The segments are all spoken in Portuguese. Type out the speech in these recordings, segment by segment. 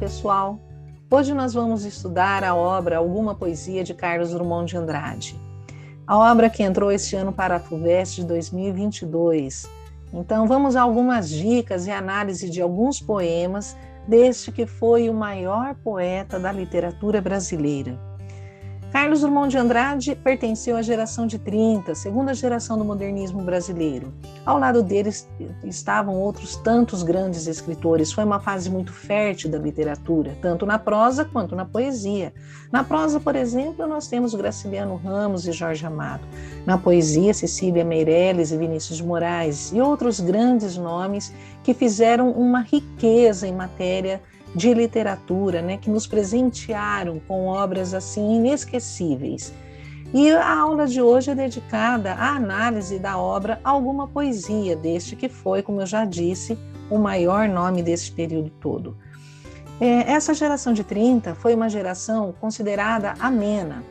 pessoal! Hoje nós vamos estudar a obra Alguma Poesia de Carlos Drummond de Andrade. A obra que entrou este ano para a FUVEST de 2022. Então vamos a algumas dicas e análise de alguns poemas deste que foi o maior poeta da literatura brasileira. Carlos Drummond de Andrade pertenceu à geração de 30, segunda geração do modernismo brasileiro. Ao lado deles estavam outros tantos grandes escritores. Foi uma fase muito fértil da literatura, tanto na prosa quanto na poesia. Na prosa, por exemplo, nós temos Graciliano Ramos e Jorge Amado. Na poesia, Cecília Meirelles e Vinícius de Moraes e outros grandes nomes que fizeram uma riqueza em matéria de literatura, né, que nos presentearam com obras assim inesquecíveis. E a aula de hoje é dedicada à análise da obra Alguma Poesia, deste que foi, como eu já disse, o maior nome desse período todo. Essa geração de 30 foi uma geração considerada amena.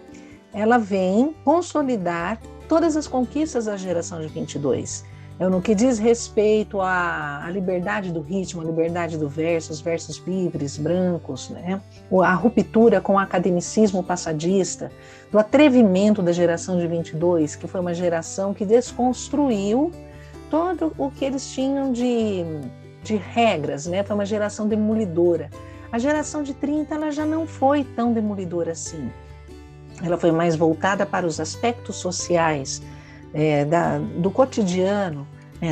Ela vem consolidar todas as conquistas da geração de 22. No que diz respeito à liberdade do ritmo, à liberdade do verso, os versos livres, brancos, né? A ruptura com o academicismo passadista, do atrevimento da geração de 22, que foi uma geração que desconstruiu todo o que eles tinham de regras, né? Foi uma geração demolidora. A geração de 30 ela já não foi tão demolidora assim. Ela foi mais voltada para os aspectos sociais, do cotidiano,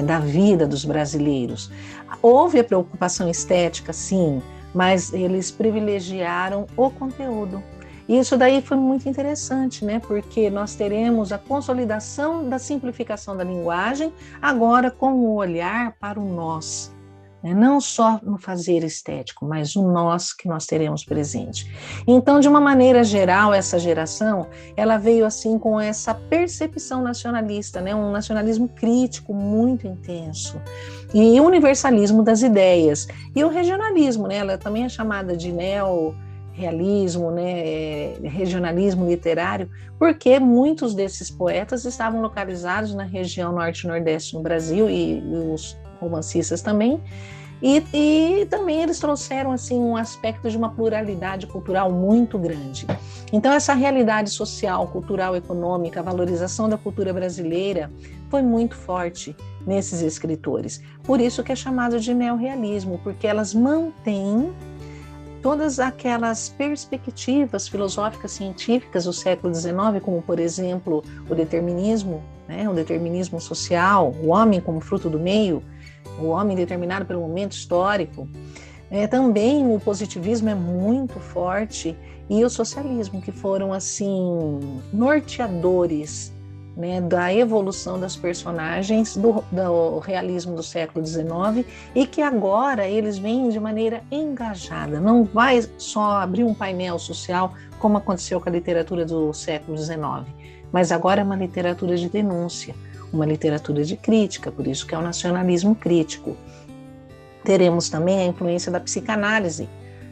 da vida dos brasileiros. Houve a preocupação estética, sim, mas eles privilegiaram o conteúdo. E isso daí foi muito interessante, né? Porque nós teremos a consolidação da simplificação da linguagem, agora com o olhar para o nós. Não só no fazer estético, mas o nós que nós teremos presente. Então, de uma maneira geral, essa geração, ela veio assim com essa percepção nacionalista, né? Um nacionalismo crítico muito intenso, e universalismo das ideias, e o regionalismo, né? Ela também é chamada de neo-realismo, né? Regionalismo literário, porque muitos desses poetas estavam localizados na região norte e nordeste no Brasil, e os romancistas também, e também eles trouxeram assim um aspecto de uma pluralidade cultural muito grande. Então essa realidade social, cultural, econômica, a valorização da cultura brasileira foi muito forte nesses escritores. Por isso que é chamado de neorrealismo, porque elas mantêm todas aquelas perspectivas filosóficas científicas do século XIX, como por exemplo o determinismo, né, o determinismo social, o homem como fruto do meio, o homem determinado pelo momento histórico. Também o positivismo é muito forte, e o socialismo, que foram assim norteadores, né, da evolução das personagens do realismo do século XIX, e que agora eles vêm de maneira engajada. Não vai só abrir um painel social como aconteceu com a literatura do século XIX, mas agora é uma literatura de denúncia, uma literatura de crítica, por isso que é o nacionalismo crítico. Teremos também a influência da psicanálise,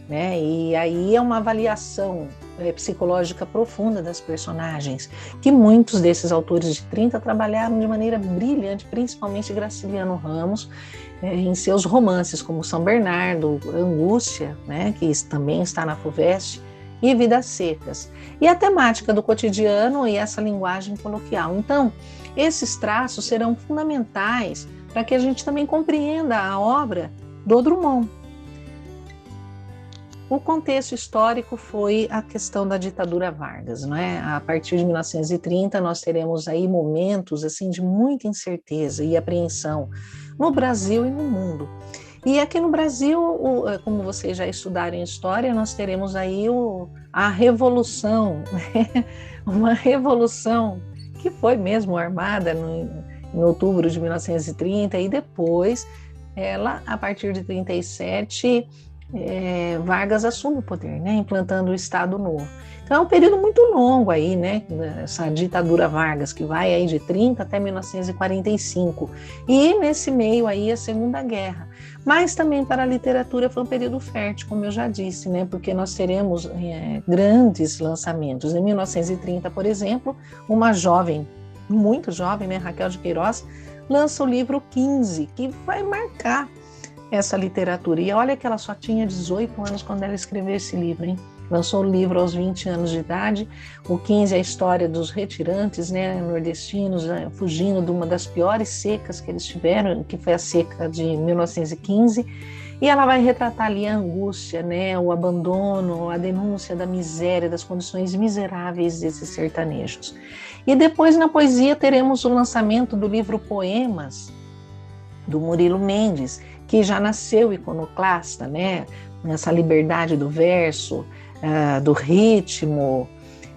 né? E aí é uma avaliação psicológica profunda das personagens, que muitos desses autores de 30 trabalharam de maneira brilhante, principalmente Graciliano Ramos, em seus romances, como São Bernardo, Angústia, né? Que também está na FUVEST, e Vidas Secas. E a temática do cotidiano e essa linguagem coloquial. Então, esses traços serão fundamentais para que a gente também compreenda a obra do Drummond. O contexto histórico foi a questão da ditadura Vargas, não é? A partir de 1930 nós teremos aí momentos assim de muita incerteza e apreensão no Brasil e no mundo. E aqui no Brasil, como vocês já estudaram em história, nós teremos aí a revolução, né? Uma revolução que foi mesmo armada em outubro de 1930, e depois, ela, a partir de 37, Vargas assume o poder, né, implantando o Estado Novo. Então é um período muito longo aí, né, essa ditadura Vargas, que vai aí de 30 até 1945, e nesse meio aí a Segunda Guerra. Mas também para a literatura foi um período fértil, como eu já disse, né, porque nós teremos grandes lançamentos. Em 1930, por exemplo, uma jovem, muito jovem, né, Raquel de Queiroz, lança o livro 15, que vai marcar essa literatura. E olha que ela só tinha 18 anos quando ela escreveu esse livro, hein? Lançou o livro aos 20 anos de idade. O 15 é a história dos retirantes, né, nordestinos, fugindo de uma das piores secas que eles tiveram, que foi a seca de 1915. E ela vai retratar ali a angústia, né, o abandono, a denúncia da miséria, das condições miseráveis desses sertanejos. E depois, na poesia, teremos o lançamento do livro Poemas, do Murilo Mendes, que já nasceu iconoclasta, né, nessa liberdade do verso, do ritmo,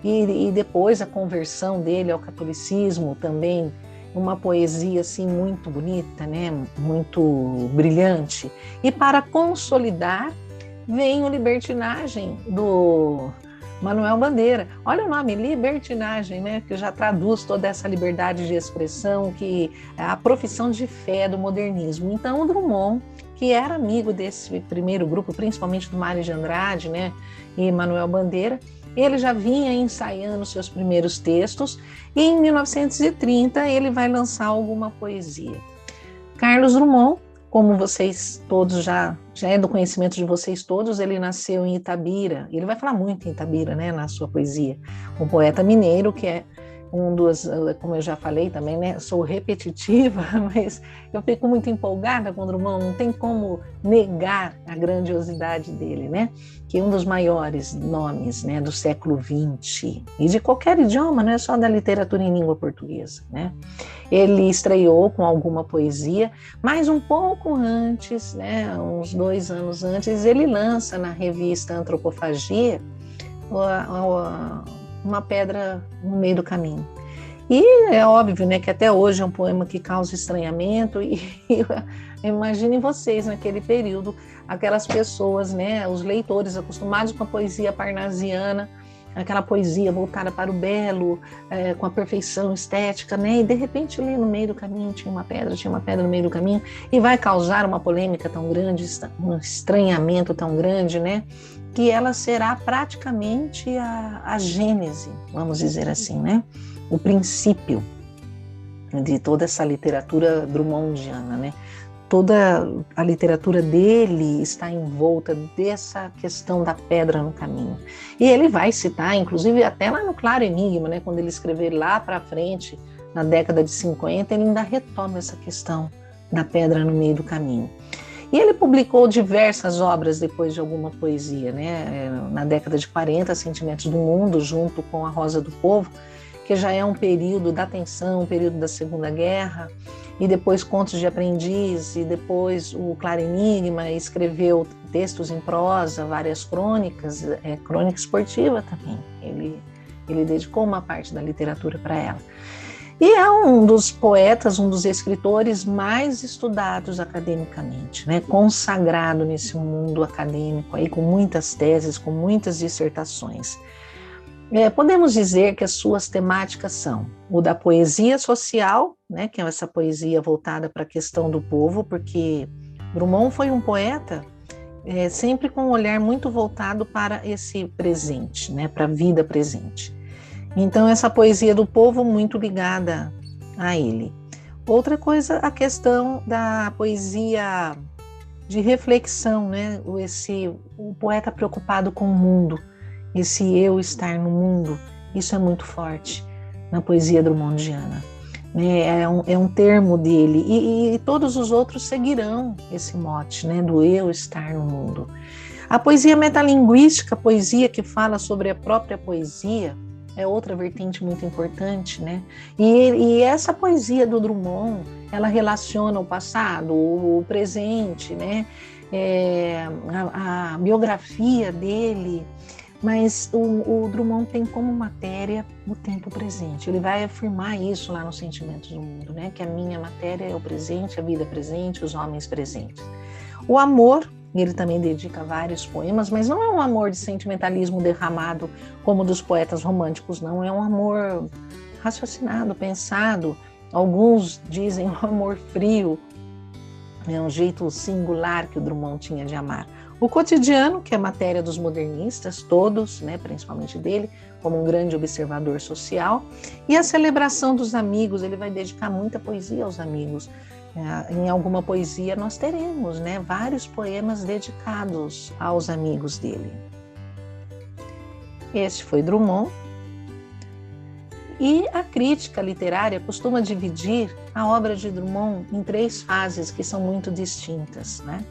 e depois a conversão dele ao catolicismo também, uma poesia assim muito bonita, né, muito brilhante. E para consolidar, vem o Libertinagem do Manuel Bandeira. Olha o nome, libertinagem, né, que já traduz toda essa liberdade de expressão, que é a profissão de fé do modernismo. Então, o Drummond, que era amigo desse primeiro grupo, principalmente do Mário de Andrade, né, e Manuel Bandeira, ele já vinha ensaiando seus primeiros textos, e em 1930 ele vai lançar alguma poesia. Carlos Drummond, como vocês todos já é do conhecimento de vocês todos, ele nasceu em Itabira. Ele vai falar muito em Itabira, né, na sua poesia. Um poeta mineiro que é um dos, como eu já falei também, né, sou repetitiva, mas eu fico muito empolgada com o Drummond, não tem como negar a grandiosidade dele, né, que é um dos maiores nomes, né, do século XX, e de qualquer idioma, não é só da literatura em língua portuguesa, né. Ele estreou com alguma poesia, mas um pouco antes, né, uns 2 anos antes, ele lança na revista Antropofagia Uma Pedra no Meio do Caminho. E é óbvio, né, que até hoje é um poema que causa estranhamento, e imaginem vocês naquele período, aquelas pessoas, né, os leitores acostumados com a poesia parnasiana, aquela poesia voltada para o belo, com a perfeição estética, né, e de repente ali no meio do caminho tinha uma pedra no meio do caminho, e vai causar uma polêmica tão grande, um estranhamento tão grande, né, que ela será praticamente a gênese, vamos dizer assim, né? O princípio de toda essa literatura drummondiana, né? Toda a literatura dele está envolta dessa questão da pedra no caminho. E ele vai citar, inclusive, até lá no Claro Enigma, né? Quando ele escrever lá para frente, na década de 50, ele ainda retoma essa questão da pedra no meio do caminho. E ele publicou diversas obras depois de alguma poesia, né? Na década de 40, Sentimentos do Mundo, junto com A Rosa do Povo, que já é um período da tensão, um período da Segunda Guerra, e depois Contos de Aprendiz, e depois o Claro Enigma, escreveu textos em prosa, várias crônicas, crônica esportiva também. Ele dedicou uma parte da literatura para ela. E é um dos poetas, um dos escritores mais estudados academicamente, né? Consagrado nesse mundo acadêmico, aí, com muitas teses, com muitas dissertações. Podemos dizer que as suas temáticas são o da poesia social, né? Que é essa poesia voltada para a questão do povo, porque Drummond foi um poeta sempre com um olhar muito voltado para esse presente, né? Para a vida presente. Então, essa poesia do povo muito ligada a ele. Outra coisa, a questão da poesia de reflexão, né? O poeta preocupado com o mundo, esse eu estar no mundo, isso é muito forte na poesia drummondiana. É um termo dele, e todos os outros seguirão esse mote, né? Do eu estar no mundo. A poesia metalinguística, a poesia que fala sobre a própria poesia, é outra vertente muito importante, né? E essa poesia do Drummond, ela relaciona o passado, o presente, né? A biografia dele, mas o Drummond tem como matéria o tempo presente. Ele vai afirmar isso lá nos Sentimentos do Mundo, né? Que a minha matéria é o presente, a vida presente, os homens presentes. O amor, ele também dedica vários poemas, mas não é um amor de sentimentalismo derramado como dos poetas românticos, não. É um amor raciocinado, pensado. Alguns dizem um amor frio. É um jeito singular que o Drummond tinha de amar. O cotidiano, que é matéria dos modernistas, todos, né, principalmente dele. como um grande observador social. E a celebração dos amigos, ele vai dedicar muita poesia aos amigos. Em alguma poesia nós teremos, né, vários poemas dedicados aos amigos dele. Este foi Drummond. E a crítica literária costuma dividir a obra de Drummond em 3 fases que são muito distintas, né?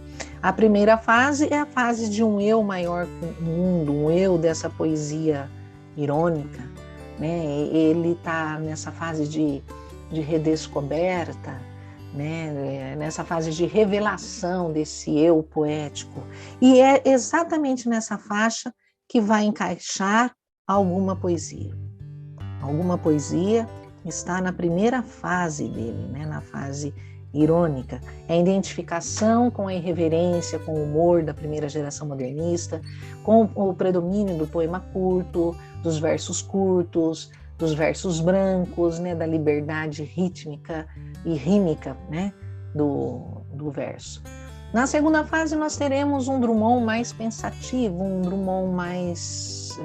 A primeira fase é a fase de um eu maior que o mundo, um eu dessa poesia irônica, né? Ele está nessa fase de redescoberta, né? Nessa fase de revelação desse eu poético. E é exatamente nessa faixa que vai encaixar alguma poesia. Alguma poesia está na primeira fase dele, né? Na fase irônica. É a identificação com a irreverência, com o humor da primeira geração modernista, com o predomínio do poema curto, dos versos curtos, dos versos brancos, né? Da liberdade rítmica e rímica, né? do verso. Na segunda fase nós teremos um Drummond mais pensativo, um Drummond mais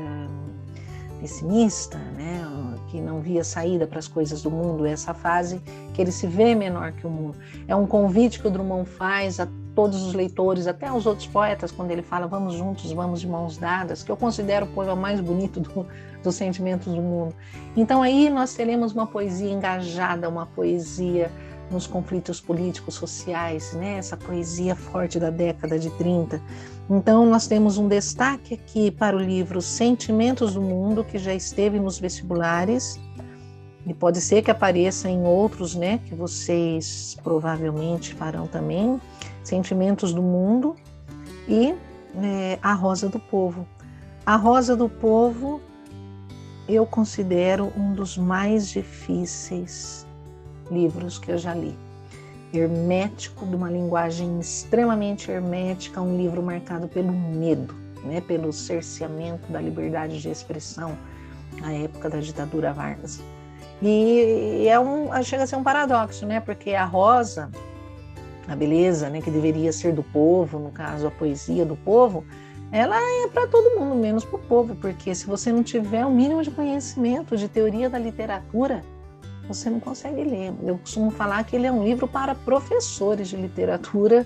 pessimista, né? Que não via saída para as coisas do mundo, essa fase que ele se vê menor que o mundo. É um convite que o Drummond faz a todos os leitores, até aos outros poetas, quando ele fala vamos juntos, vamos de mãos dadas, que eu considero o poema mais bonito dos sentimentos do mundo. Então aí nós teremos uma poesia engajada, uma poesia nos conflitos políticos, sociais, né? Essa poesia forte da década de 30. Então, nós temos um destaque aqui para o livro Sentimentos do Mundo, que já esteve nos vestibulares, e pode ser que apareça em outros, né? Que vocês provavelmente farão também. Sentimentos do Mundo e A Rosa do Povo. A Rosa do Povo eu considero um dos mais difíceis livros que eu já li. Hermético, de uma linguagem extremamente hermética, um livro marcado pelo medo, né, pelo cerceamento da liberdade de expressão na época da ditadura Vargas. E chega a ser um paradoxo, né, porque a rosa, a beleza, né, que deveria ser do povo, no caso a poesia do povo, ela é para todo mundo, menos para o povo, porque se você não tiver o mínimo de conhecimento de teoria da literatura, você não consegue ler. Eu costumo falar que ele é um livro para professores de literatura,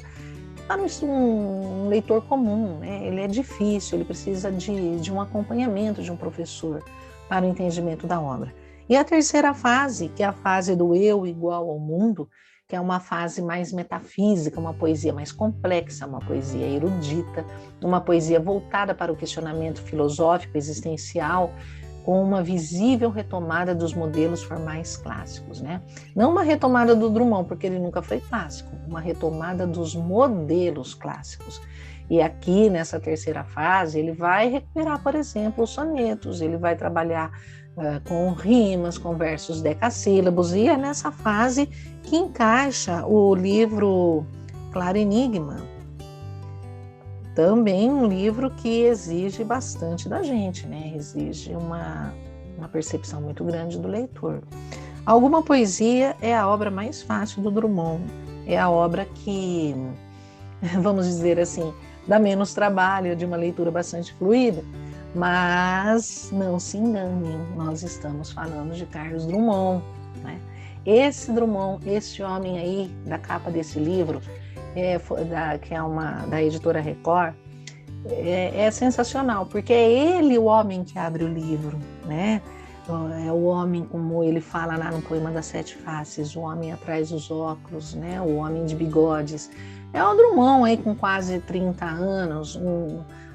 para um leitor comum, né? Ele é difícil, ele precisa de um acompanhamento de um professor para o entendimento da obra. E a terceira fase, que é a fase do eu igual ao mundo, que é uma fase mais metafísica, uma poesia mais complexa, uma poesia erudita, uma poesia voltada para o questionamento filosófico existencial, com uma visível retomada dos modelos formais clássicos, né? Não uma retomada do Drummond, porque ele nunca foi clássico, uma retomada dos modelos clássicos. E aqui, nessa terceira fase, ele vai recuperar, por exemplo, os sonetos, ele vai trabalhar com rimas, com versos decassílabos, e é nessa fase que encaixa o livro Claro Enigma, também um livro que exige bastante da gente, né? Exige uma percepção muito grande do leitor. Alguma Poesia é a obra mais fácil do Drummond, é a obra que, vamos dizer assim, dá menos trabalho, de uma leitura bastante fluida, mas não se enganem, nós estamos falando de Carlos Drummond, né? Esse Drummond, esse homem aí da capa desse livro, que é da editora Record, é sensacional, porque é ele o homem que abre o livro, né? É o homem, como ele fala lá no poema das Sete Faces, o homem atrás dos óculos, né? O homem de bigodes. É o Drummond aí com quase 30 anos,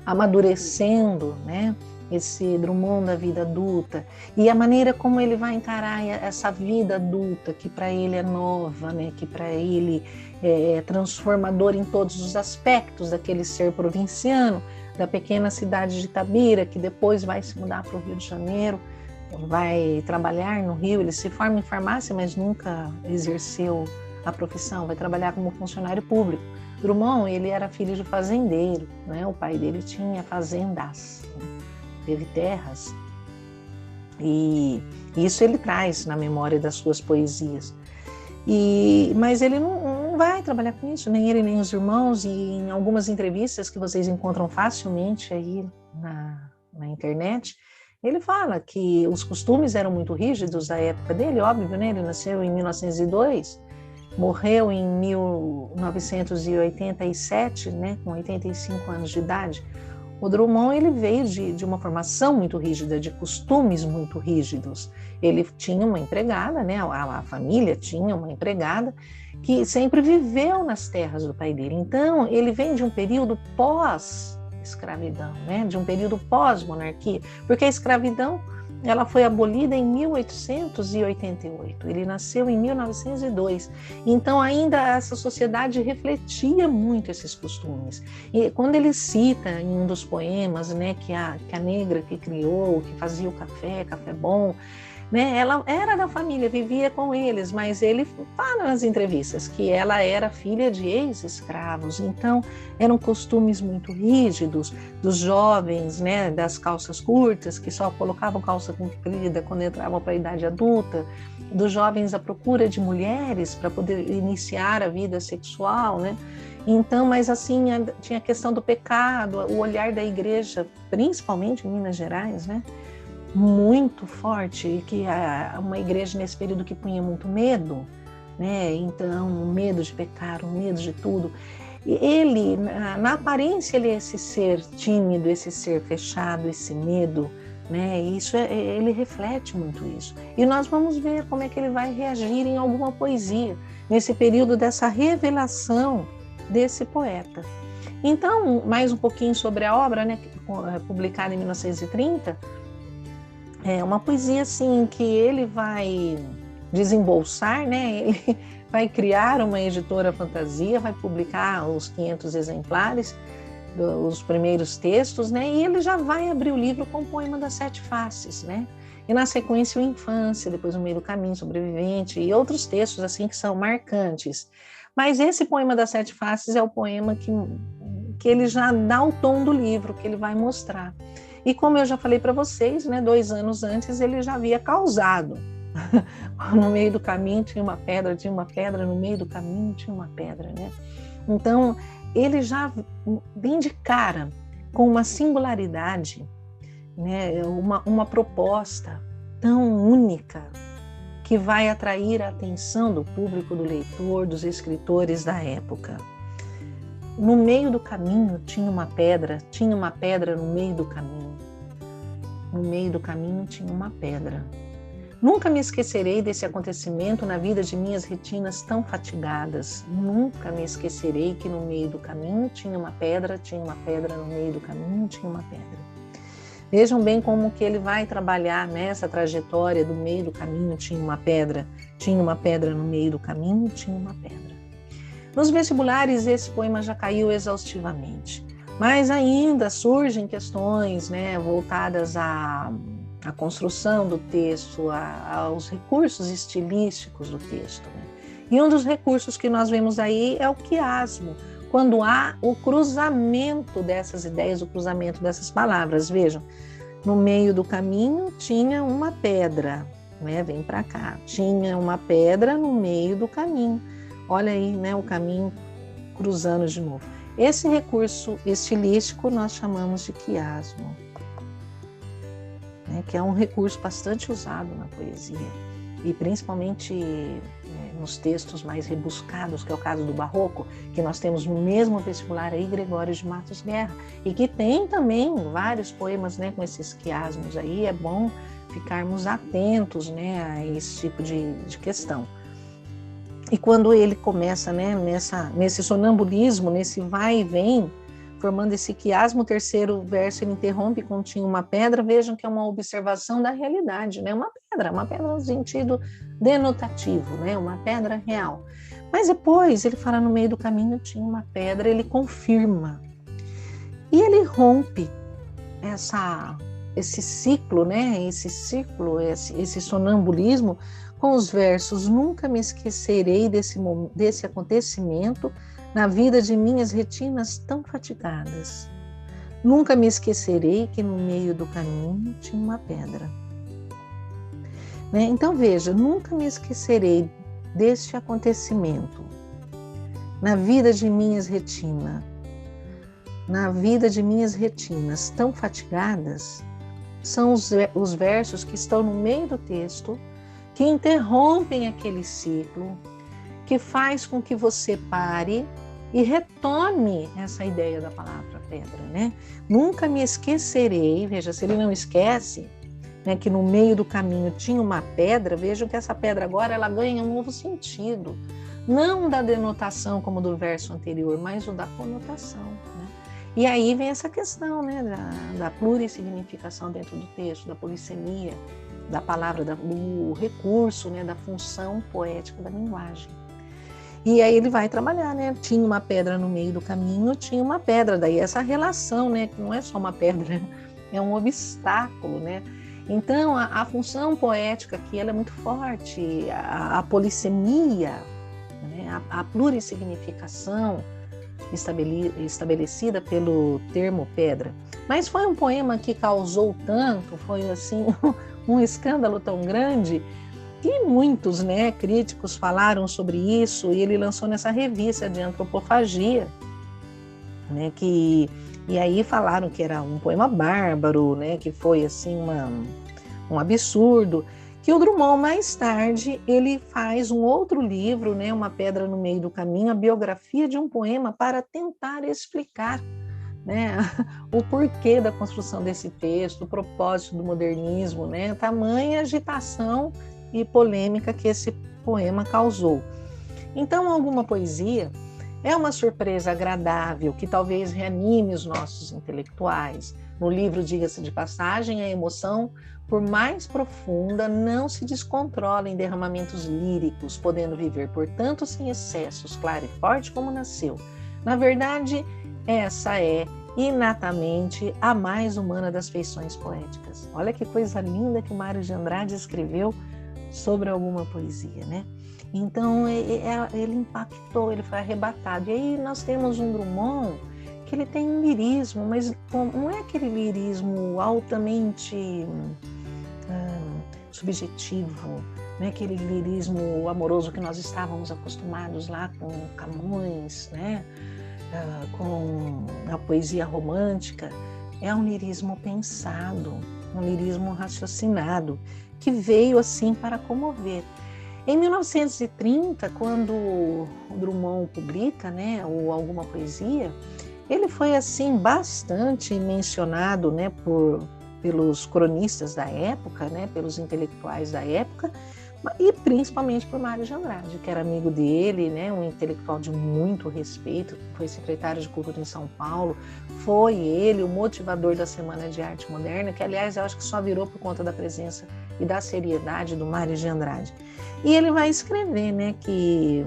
amadurecendo, né? Esse Drummond da vida adulta, e a maneira como ele vai encarar essa vida adulta, que para ele é nova, né? Que para ele é transformador em todos os aspectos daquele ser provinciano, da pequena cidade de Itabira, que depois vai se mudar para o Rio de Janeiro, vai trabalhar no Rio, ele se forma em farmácia, mas nunca exerceu a profissão, vai trabalhar como funcionário público. Drummond, ele era filho de fazendeiro, né? O pai dele tinha fazendas, né? Teve terras, e isso ele traz na memória das suas poesias. Mas ele não vai trabalhar com isso, nem ele nem os irmãos, e em algumas entrevistas que vocês encontram facilmente aí na internet, Ele fala que os costumes eram muito rígidos da época dele, óbvio, né? Ele nasceu em 1902, morreu em 1987, né? Com 85 anos de idade. O Drummond, ele veio de uma formação muito rígida, de costumes muito rígidos. Ele tinha uma empregada, né? A família tinha uma empregada que sempre viveu nas terras do pai dele. Então, ele vem de um período pós-escravidão, né? De um período pós-monarquia, porque a escravidão ela foi abolida em 1888. Ele nasceu em 1902. Então, ainda essa sociedade refletia muito esses costumes. E quando ele cita em um dos poemas, né, que a negra que criou, que fazia o café bom, né, ela era da família, vivia com eles, mas ele fala nas entrevistas que ela era filha de ex-escravos. Então, eram costumes muito rígidos dos jovens, né, das calças curtas, que só colocavam calça comprida quando entravam para a idade adulta, dos jovens à procura de mulheres para poder iniciar a vida sexual, né? Então, mas assim, tinha a questão do pecado, o olhar da igreja, principalmente em Minas Gerais, né? Muito forte, que uma igreja nesse período que punha muito medo, né? Então, medo de pecar, medo de tudo. E ele, na aparência, ele é esse ser tímido, esse ser fechado, esse medo, né? Isso ele reflete muito isso. E nós vamos ver como é que ele vai reagir em alguma poesia nesse período dessa revelação desse poeta. Então, mais um pouquinho sobre a obra, né? Publicada em 1930. É uma poesia assim que ele vai desembolsar, né? Ele vai criar uma editora fantasia, vai publicar os 500 exemplares, os primeiros textos, né? E ele já vai abrir o livro com o poema das Sete Faces, né? E na sequência o Infância, depois o Meio do Caminho, Sobrevivente e outros textos assim que são marcantes. Mas esse poema das Sete Faces é o poema que ele já dá o tom do livro, que ele vai mostrar. E como eu já falei para vocês, né, 2 anos antes ele já havia causado. No meio do caminho tinha uma pedra, no meio do caminho tinha uma pedra, né? Então, ele já vem de cara com uma singularidade, né, uma proposta tão única que vai atrair a atenção do público, do leitor, dos escritores da época. No meio do caminho tinha uma pedra no meio do caminho. No meio do caminho tinha uma pedra. Nunca me esquecerei desse acontecimento na vida de minhas retinas tão fatigadas. Nunca me esquecerei que no meio do caminho tinha uma pedra no meio do caminho tinha uma pedra. Vejam bem como que ele vai trabalhar nessa trajetória do meio do caminho tinha uma pedra no meio do caminho tinha uma pedra. Nos vestibulares, esse poema já caiu exaustivamente, mas ainda surgem questões, né, voltadas à construção do texto, aos recursos estilísticos do texto, né? E um dos recursos que nós vemos aí é o quiasmo, quando há o cruzamento dessas ideias, o cruzamento dessas palavras. Vejam, no meio do caminho tinha uma pedra, né? Vem para cá, tinha uma pedra no meio do caminho. Olha aí, né, o caminho cruzando de novo. Esse recurso estilístico nós chamamos de quiasmo, né, que é um recurso bastante usado na poesia, e principalmente nos textos mais rebuscados, que é o caso do Barroco, que nós temos no mesmo vestibular aí Gregório de Matos Guerra, e que tem também vários poemas, né, com esses quiasmos aí. É bom ficarmos atentos, né, a esse tipo de questão. E quando ele começa, né, nesse sonambulismo, nesse vai e vem, formando esse quiasmo, o terceiro verso ele interrompe com tinha uma pedra. Vejam que é uma observação da realidade, né? Uma pedra no sentido denotativo, né? Uma pedra real. Mas depois ele fala no meio do caminho tinha uma pedra, ele confirma. E ele rompe esse ciclo, né? Esse ciclo, esse sonambulismo, com os versos: nunca me esquecerei desse acontecimento na vida de minhas retinas tão fatigadas. Nunca me esquecerei que no meio do caminho tinha uma pedra. Né? Então veja, nunca me esquecerei deste acontecimento na vida de minhas retinas tão fatigadas, são os versos que estão no meio do texto, que interrompem aquele ciclo, que faz com que você pare e retome essa ideia da palavra pedra, né? Nunca me esquecerei, veja, se ele não esquece, né, que no meio do caminho tinha uma pedra, vejam que essa pedra agora ela ganha um novo sentido, não da denotação como do verso anterior, mas o da conotação, né? E aí vem essa questão, né, da plurissignificação dentro do texto, da polissemia, da palavra, do recurso, né, da função poética da linguagem. E aí ele vai trabalhar, né? Tinha uma pedra no meio do caminho, tinha uma pedra, daí essa relação, né, que não é só uma pedra, é um obstáculo, né? Então a função poética aqui ela é muito forte, a polissemia, né, a plurissignificação estabelecida pelo termo pedra. Mas foi um poema que causou tanto, foi assim um escândalo tão grande, que muitos, né, críticos falaram sobre isso, e ele lançou nessa revista de antropofagia, né, e aí falaram que era um poema bárbaro, né, que foi assim um absurdo, que o Drummond mais tarde ele faz um outro livro, né, Uma Pedra no Meio do Caminho, a biografia de um poema, para tentar explicar, né, o porquê da construção desse texto, o propósito do modernismo, né, tamanha agitação e polêmica que esse poema causou. Então, alguma poesia é uma surpresa agradável que talvez reanime os nossos intelectuais. No livro, diga-se de passagem, a emoção, por mais profunda, não se descontrola em derramamentos líricos, podendo viver, portanto, sem excessos, clara e forte como nasceu. Na verdade, essa é inatamente a mais humana das feições poéticas. Olha que coisa linda que o Mário de Andrade escreveu sobre alguma poesia, né? Então ele impactou, ele foi arrebatado. E aí nós temos um Drummond que ele tem um lirismo, mas não é aquele lirismo altamente subjetivo, né? Aquele lirismo amoroso que nós estávamos acostumados lá com Camões, né? Com a poesia romântica. É um lirismo pensado, um lirismo raciocinado, que veio assim para comover. Em 1930, quando o Drummond publica, né, ou alguma poesia, ele foi assim bastante mencionado, né, pelos cronistas da época, né, pelos intelectuais da época, e principalmente por Mário de Andrade, que era amigo dele, né, um intelectual de muito respeito, foi secretário de Cultura em São Paulo, foi ele o motivador da Semana de Arte Moderna, que aliás eu acho que só virou por conta da presença e da seriedade do Mário de Andrade. E ele vai escrever, né, que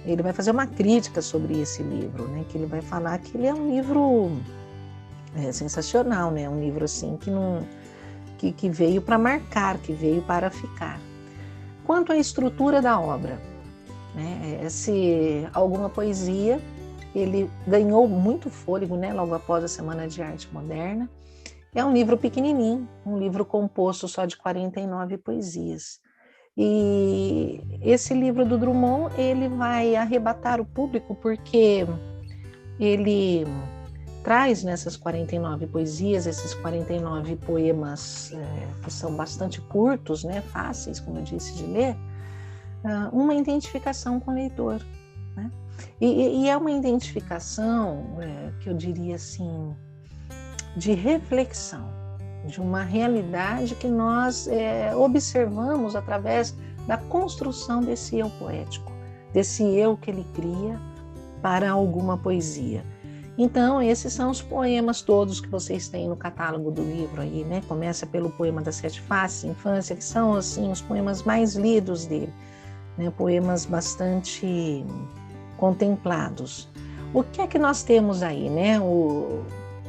ele vai fazer uma crítica sobre esse livro, né, que ele vai falar que ele é um livro sensacional, né, um livro assim que veio para marcar, que veio para ficar. Quanto à estrutura da obra, né, alguma poesia, ele ganhou muito fôlego, né, logo após a Semana de Arte Moderna. É um livro pequenininho, um livro composto só de 49 poesias. E esse livro do Drummond, ele vai arrebatar o público porque ele traz nessas 49 poesias, esses 49 poemas que são bastante curtos, né, fáceis, como eu disse, de ler, uma identificação com o leitor, né? E é uma identificação que eu diria assim, de reflexão, de uma realidade que nós observamos através da construção desse eu poético, desse eu que ele cria para alguma poesia. Então, esses são os poemas todos que vocês têm no catálogo do livro aí, né? Começa pelo poema das Sete Faces, Infância, que são, assim, os poemas mais lidos dele, né? Poemas bastante contemplados. O que é que nós temos aí, né?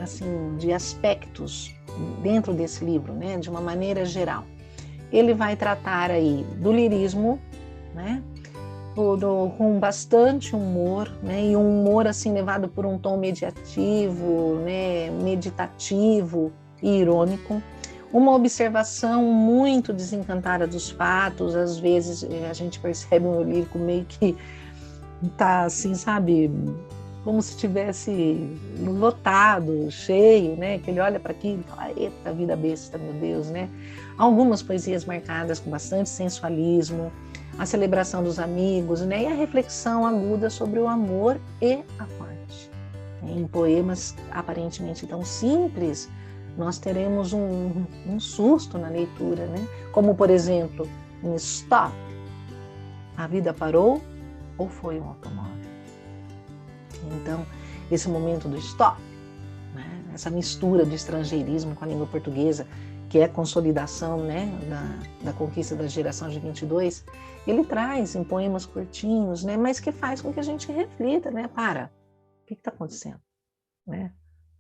Assim, de aspectos dentro desse livro, né? De uma maneira geral. Ele vai tratar aí do lirismo, né? Com bastante humor, né? E um humor assim levado por um tom mediativo, né? Meditativo e irônico. Uma observação muito desencantada dos fatos, às vezes a gente percebe um lírico meio que tá assim, sabe, como se tivesse lotado, cheio, né? Que ele olha para aquilo e fala, eita, vida besta, meu Deus, né? Algumas poesias marcadas com bastante sensualismo, a celebração dos amigos, né? E a reflexão aguda sobre o amor e a morte. Em poemas aparentemente tão simples, nós teremos um susto na leitura, né? Como, por exemplo, em Stop, a vida parou ou foi um automóvel? Então, esse momento do stop, né? Essa mistura do estrangeirismo com a língua portuguesa, que é a consolidação, né, da conquista da geração de 22, ele traz em poemas curtinhos, né, mas que faz com que a gente reflita, né? O que está acontecendo? Né?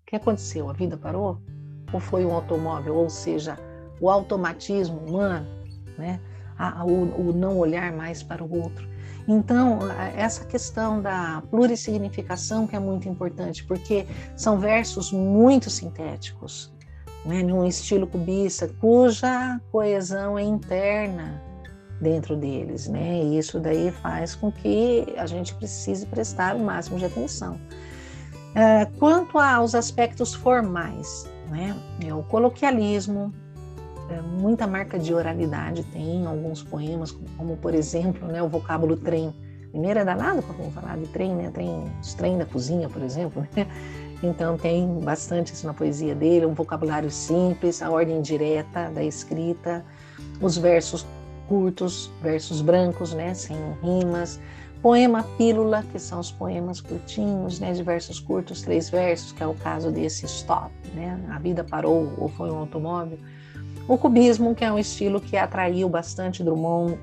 O que aconteceu? A vida parou? Ou foi um automóvel? Ou seja, o automatismo humano, né? O não olhar mais para o outro. Então, essa questão da plurissignificação que é muito importante, porque são versos muito sintéticos, né? Num estilo cubista, cuja coesão é interna dentro deles, né? E isso daí faz com que a gente precise prestar o máximo de atenção. Quanto aos aspectos formais, né? O coloquialismo, muita marca de oralidade tem em alguns poemas, como por exemplo, né, o vocábulo trem. Primeiro é danado para falar de trem, né? Os trem da cozinha, por exemplo, né? Então tem bastante isso na poesia dele, um vocabulário simples, a ordem direta da escrita, os versos curtos, versos brancos, né, sem rimas, poema pílula, que são os poemas curtinhos, né, de versos curtos, 3 versos, que é o caso desse Stop, né, a vida parou ou foi um automóvel. O cubismo, que é um estilo que atraiu bastante Drummond,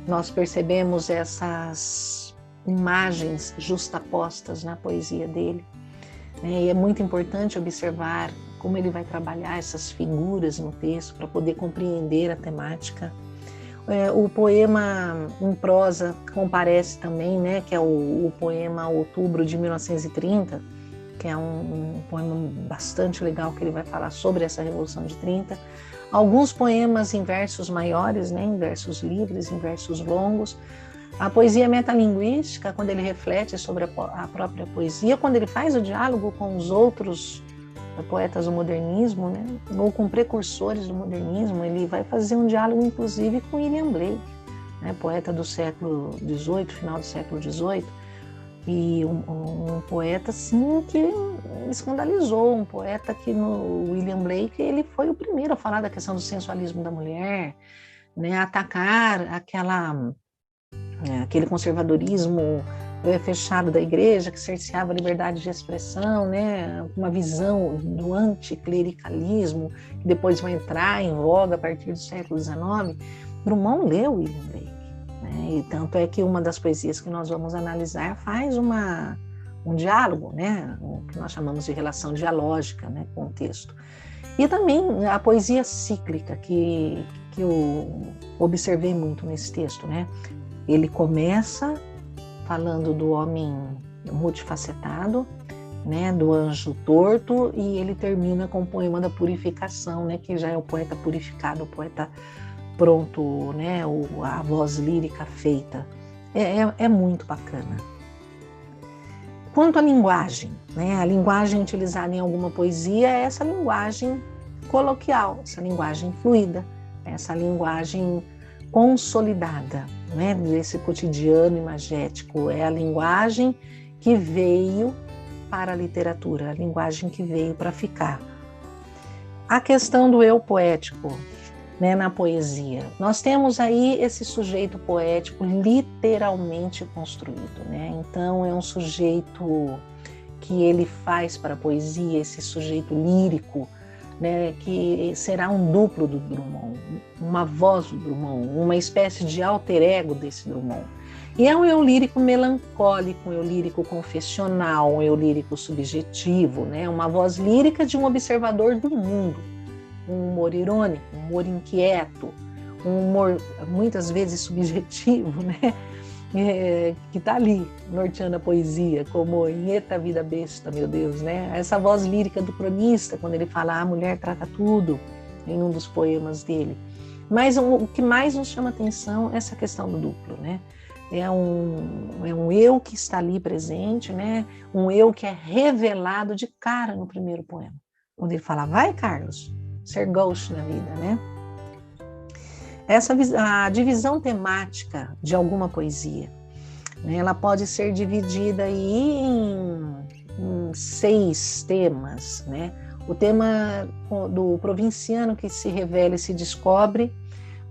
nós percebemos essas imagens justapostas na poesia dele, né, e é muito importante observar como ele vai trabalhar essas figuras no texto para poder compreender a temática. O poema em prosa comparece também, né, que é o poema Outubro de 1930, que é um poema bastante legal, que ele vai falar sobre essa Revolução de 30. Alguns poemas em versos maiores, né, em versos livres, em versos longos. A poesia metalinguística, quando ele reflete sobre a própria poesia, quando ele faz o diálogo com os outros poetas do modernismo, né, ou com precursores do modernismo, ele vai fazer um diálogo, inclusive, com William Blake, né, poeta do século XVIII, final do século XVIII, e um poeta, assim, que escandalizou, um poeta que no William Blake ele foi o primeiro a falar da questão do sensualismo da mulher, né, atacar aquele conservadorismo fechado da igreja, que cerceava a liberdade de expressão, né? Uma visão do anticlericalismo, que depois vai entrar em voga a partir do século XIX. Drummond leu William Blake, né? E tanto é que uma das poesias que nós vamos analisar faz um diálogo, né? O que nós chamamos de relação dialógica, né, com o texto. E também a poesia cíclica, que eu observei muito nesse texto, né? Ele começa falando do homem multifacetado, né, do anjo torto, e ele termina com o poema da purificação, né, que já é o poeta purificado, o poeta pronto, né, a voz lírica feita. É muito bacana. Quanto à linguagem, né, a linguagem utilizada em alguma poesia é essa linguagem coloquial, essa linguagem fluida, essa linguagem consolidada, né, desse cotidiano imagético. É a linguagem que veio para a literatura, a linguagem que veio para ficar. A questão do eu poético, né, na poesia. Nós temos aí esse sujeito poético literalmente construído, né? Então é um sujeito que ele faz para a poesia, esse sujeito lírico, né, que será um duplo do Drummond, uma voz do Drummond, uma espécie de alter ego desse Drummond. E é um eu lírico melancólico, um eu lírico confessional, um eu lírico subjetivo, né, uma voz lírica de um observador do mundo, um humor irônico, um humor inquieto, um humor muitas vezes subjetivo, né, que está ali, norteando a poesia, como em Eita Vida Besta, meu Deus, né? Essa voz lírica do cronista, quando ele fala a mulher trata tudo, em um dos poemas dele. Mas o que mais nos chama atenção é essa questão do duplo, né? é um eu que está ali presente, né? Um eu que é revelado de cara no primeiro poema. Quando ele fala, vai, Carlos, ser ghost na vida, né? A divisão temática de alguma poesia, né, ela pode ser dividida aí em 6 temas, né? O tema do provinciano que se revela e se descobre,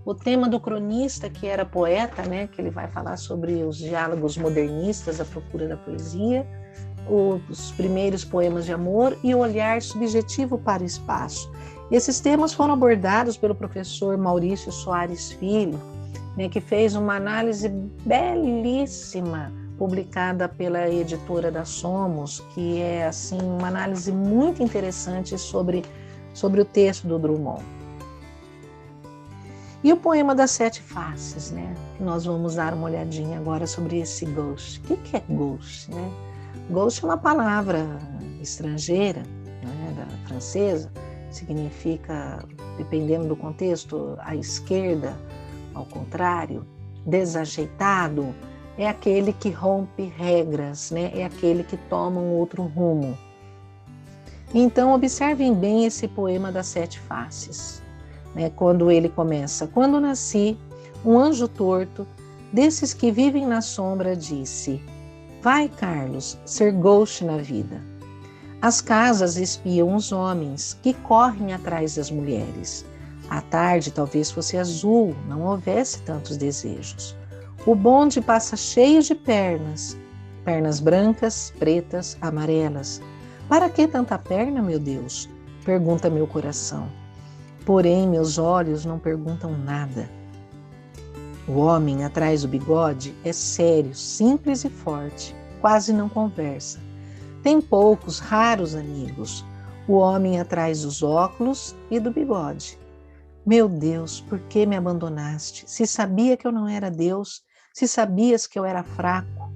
o tema do cronista que era poeta, né, que ele vai falar sobre os diálogos modernistas à procura da poesia, os primeiros poemas de amor e o olhar subjetivo para o espaço. Esses temas foram abordados pelo professor Maurício Soares Filho, né, que fez uma análise belíssima, publicada pela editora da Somos, que é assim uma análise muito interessante sobre o texto do Drummond. E o poema das 7 faces, né? Nós vamos dar uma olhadinha agora sobre esse ghost. O que é ghost, né? Ghost é uma palavra estrangeira, né, da francesa, significa, dependendo do contexto, à esquerda, ao contrário, desajeitado, é aquele que rompe regras, né? É aquele que toma um outro rumo. Então, observem bem esse poema das 7 faces, né? Quando ele começa, quando nasci, um anjo torto, desses que vivem na sombra, disse, vai, Carlos, ser ghost na vida. As casas espiam os homens que correm atrás das mulheres. À tarde talvez fosse azul, não houvesse tantos desejos. O bonde passa cheio de pernas, pernas brancas, pretas, amarelas. Para que tanta perna, meu Deus? Pergunta meu coração. Porém, meus olhos não perguntam nada. O homem atrás do bigode é sério, simples e forte, quase não conversa. Tem poucos, raros amigos. O homem atrás dos óculos e do bigode. Meu Deus, por que me abandonaste? Se sabia que eu não era Deus, se sabias que eu era fraco.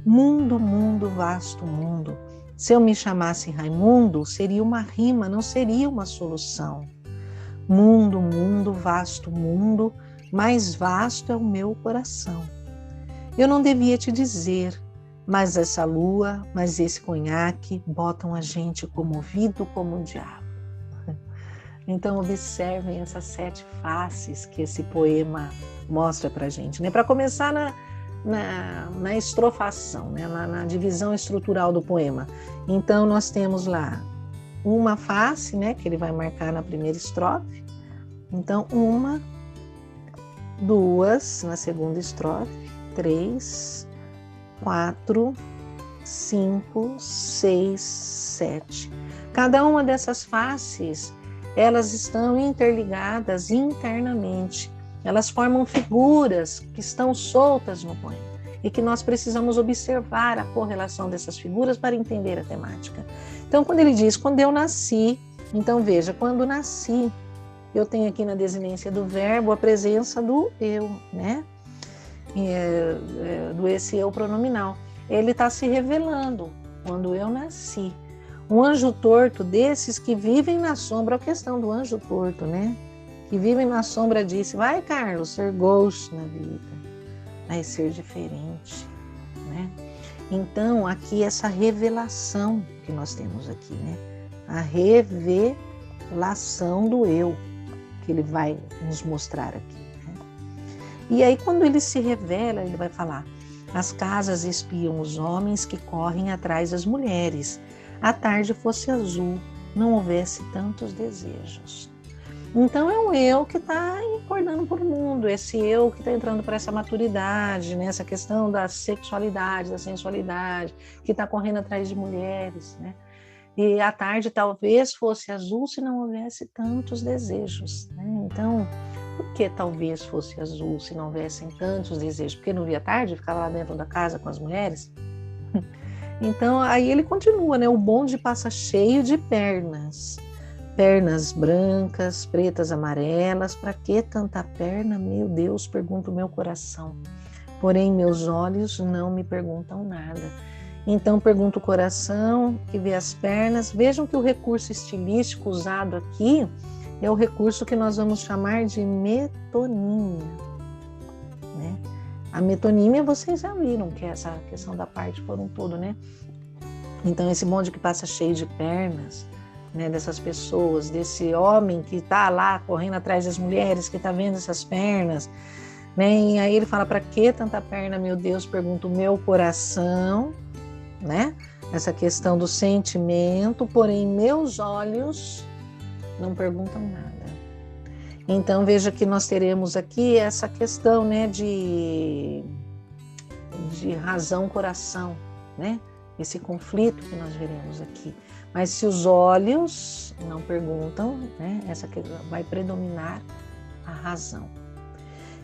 Mundo, mundo, vasto mundo. Se eu me chamasse Raimundo, seria uma rima, não seria uma solução. Mundo, mundo, vasto mundo, mais vasto é o meu coração. Eu não devia te dizer, mas essa lua, mas esse conhaque botam a gente comovido como um diabo. Então observem essas 7 faces que esse poema mostra para a gente, né? Para começar na estrofação, né? Na divisão estrutural do poema. Então nós temos lá uma face, né? Que ele vai marcar na primeira estrofe. Então 1, 2 na segunda estrofe, 3, 4, 5, 6, 7. Cada uma dessas faces, elas estão interligadas internamente. Elas formam figuras que estão soltas no poema e que nós precisamos observar a correlação dessas figuras para entender a temática. Então, quando ele diz, quando eu nasci, então veja, quando nasci, eu tenho aqui na desinência do verbo a presença do eu, né? Do esse eu pronominal. Ele está se revelando quando eu nasci. Um anjo torto desses que vivem na sombra, a questão do anjo torto, né? Que vivem na sombra disse, vai, Carlos, ser ghost na vida, vai ser diferente, né? Então, aqui essa revelação que nós temos aqui, né? A revelação do eu, que ele vai nos mostrar aqui. E aí, quando ele se revela, ele vai falar, as casas espiam os homens que correm atrás das mulheres. A tarde fosse azul, não houvesse tantos desejos. Então, é um eu que está acordando por mundo, esse eu que está entrando para essa maturidade, né? Essa questão da sexualidade, da sensualidade, que está correndo atrás de mulheres, né? E a tarde talvez fosse azul se não houvesse tantos desejos, né? Então, por que talvez fosse azul se não houvessem tantos desejos? Porque não via tarde, ficava lá dentro da casa com as mulheres? Então, aí ele continua, né? O bonde passa cheio de pernas. Pernas brancas, pretas, amarelas. Para que tanta perna? Meu Deus, pergunta o meu coração. Porém, meus olhos não me perguntam nada. Então, pergunta o coração, que vê as pernas. Vejam que o recurso estilístico usado aqui é o recurso que nós vamos chamar de metonímia, né? A metonímia vocês já viram, que é essa questão da parte por um todo, né? Então esse bonde que passa cheio de pernas, né, dessas pessoas, desse homem que está lá correndo atrás das mulheres, que está vendo essas pernas, né? E aí ele fala, para que tanta perna, meu Deus? Pergunta o meu coração, né? Essa questão do sentimento, porém meus olhos não perguntam nada. Então veja que nós teremos aqui essa questão, né, de razão-coração, né? Esse conflito que nós veremos aqui. Mas se os olhos não perguntam, né, essa que vai predominar a razão.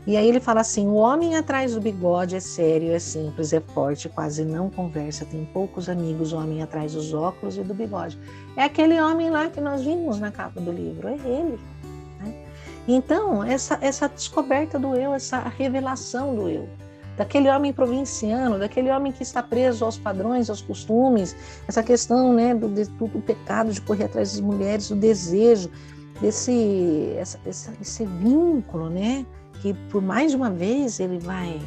E aí ele fala assim, o homem atrás do bigode é sério, é simples, é forte, quase não conversa, tem poucos amigos, o homem atrás dos óculos e do bigode. É aquele homem lá que nós vimos na capa do livro, é ele. Né? Então, essa descoberta do eu, essa revelação do eu, daquele homem provinciano, daquele homem que está preso aos padrões, aos costumes, essa questão, né, do pecado de correr atrás das mulheres, do desejo, esse vínculo, né, que por mais de uma vez ele vai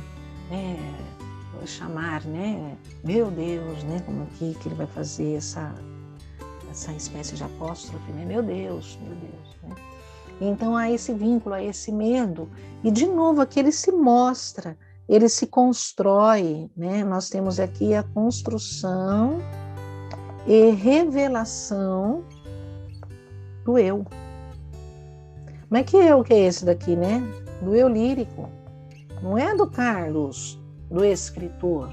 chamar, né, meu Deus, né, como aqui que ele vai fazer essa espécie de apóstrofe, né, meu Deus, né? Então há esse vínculo, há esse medo, e de novo aqui ele se mostra, ele se constrói, né? Nós temos aqui a construção e revelação do eu. Mas que eu que é esse daqui, né? Do eu lírico. Não é do Carlos, do escritor,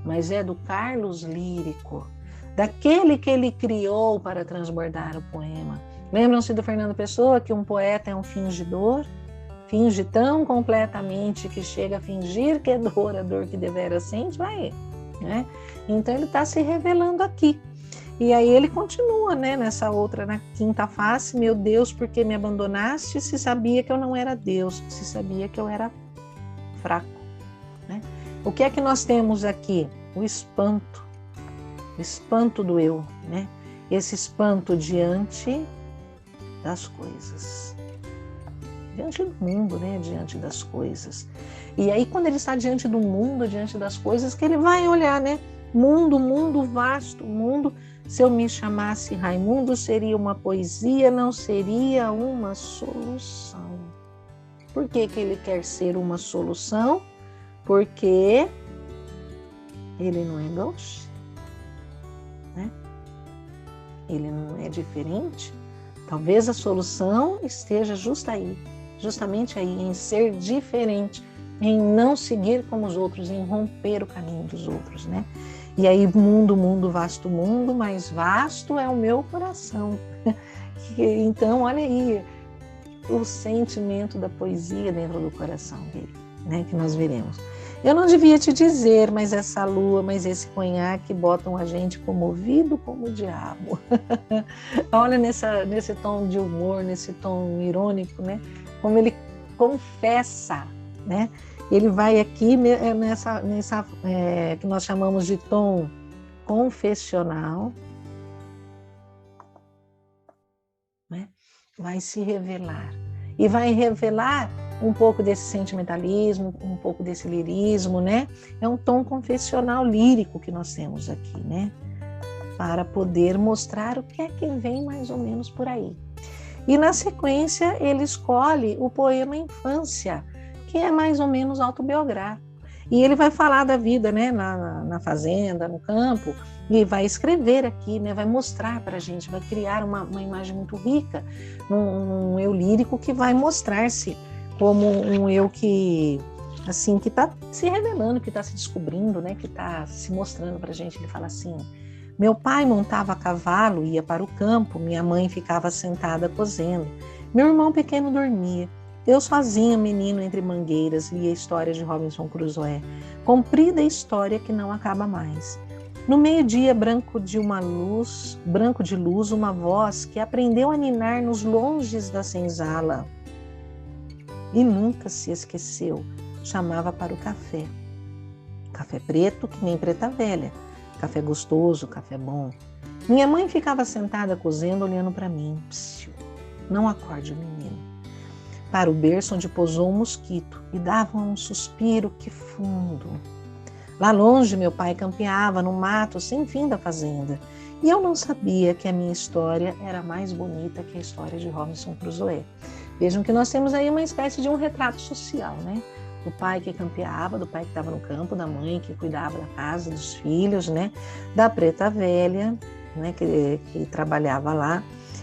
mas é do Carlos lírico, daquele que ele criou para transbordar o poema. Lembram-se do Fernando Pessoa, que um poeta é um fingidor? Finge tão completamente que chega a fingir que é dor, a dor que devera sente, vai, né? Então ele está se revelando aqui. E aí ele continua, né, nessa outra, na quinta face, meu Deus, por que me abandonaste? Se sabia que eu não era Deus, se sabia que eu era fraco, né? O que é que nós temos aqui? O espanto do eu, né? Esse espanto diante das coisas. Diante do mundo, né? Diante das coisas. E aí, quando ele está diante do mundo, diante das coisas, que ele vai olhar, né? Mundo vasto, mundo. Se eu me chamasse Raimundo, seria uma poesia, não seria uma solução. Por que que ele quer ser uma solução? Porque ele não é gauche, né? Ele não é diferente. Talvez a solução esteja justamente aí, em ser diferente, em não seguir como os outros, em romper o caminho dos outros, né? E aí, mundo, vasto mundo, mas vasto é o meu coração. Então, olha aí, o sentimento da poesia dentro do coração dele, né? Que nós veremos. Eu não devia te dizer, mas essa lua, mas esse conhaque botam a gente comovido como o diabo. Olha nesse tom de humor, nesse tom irônico, né? Como ele confessa, né? Ele vai aqui nessa que nós chamamos de tom confessional, né? Vai se revelar. E vai revelar um pouco desse sentimentalismo, um pouco desse lirismo, né? É um tom confessional lírico que nós temos aqui, né? Para poder mostrar o que é que vem mais ou menos por aí. E na sequência ele escolhe o poema Infância, que é mais ou menos autobiográfico. E ele vai falar da vida, né, na fazenda, no campo, e vai escrever aqui, né, vai mostrar para a gente, vai criar uma imagem muito rica, um eu lírico que vai mostrar-se como um eu que assim, que está se revelando, que está se descobrindo, né, que está se mostrando para a gente. Ele fala assim: meu pai montava a cavalo, ia para o campo, minha mãe ficava sentada cozendo, meu irmão pequeno dormia. Eu sozinha, menino entre mangueiras, lia a história de Robinson Crusoe, comprida história que não acaba mais. No meio-dia, branco de luz, uma voz que aprendeu a ninar nos longes da senzala e nunca se esqueceu, chamava para o café. Café preto, que nem preta velha, café gostoso, café bom. Minha mãe ficava sentada cozendo, olhando para mim. Psiu, não acorde o menino. para o berço onde pousou um mosquito e dava um suspiro que fundo. Lá longe, meu pai campeava no mato sem fim da fazenda. E eu não sabia que a minha história era mais bonita que a história de Robinson Crusoe. Vejam que nós temos aí uma espécie de um retrato social, né? Do pai que campeava, do pai que estava no campo, da mãe que cuidava da casa, dos filhos, né? Da preta velha, né? Que trabalhava lá.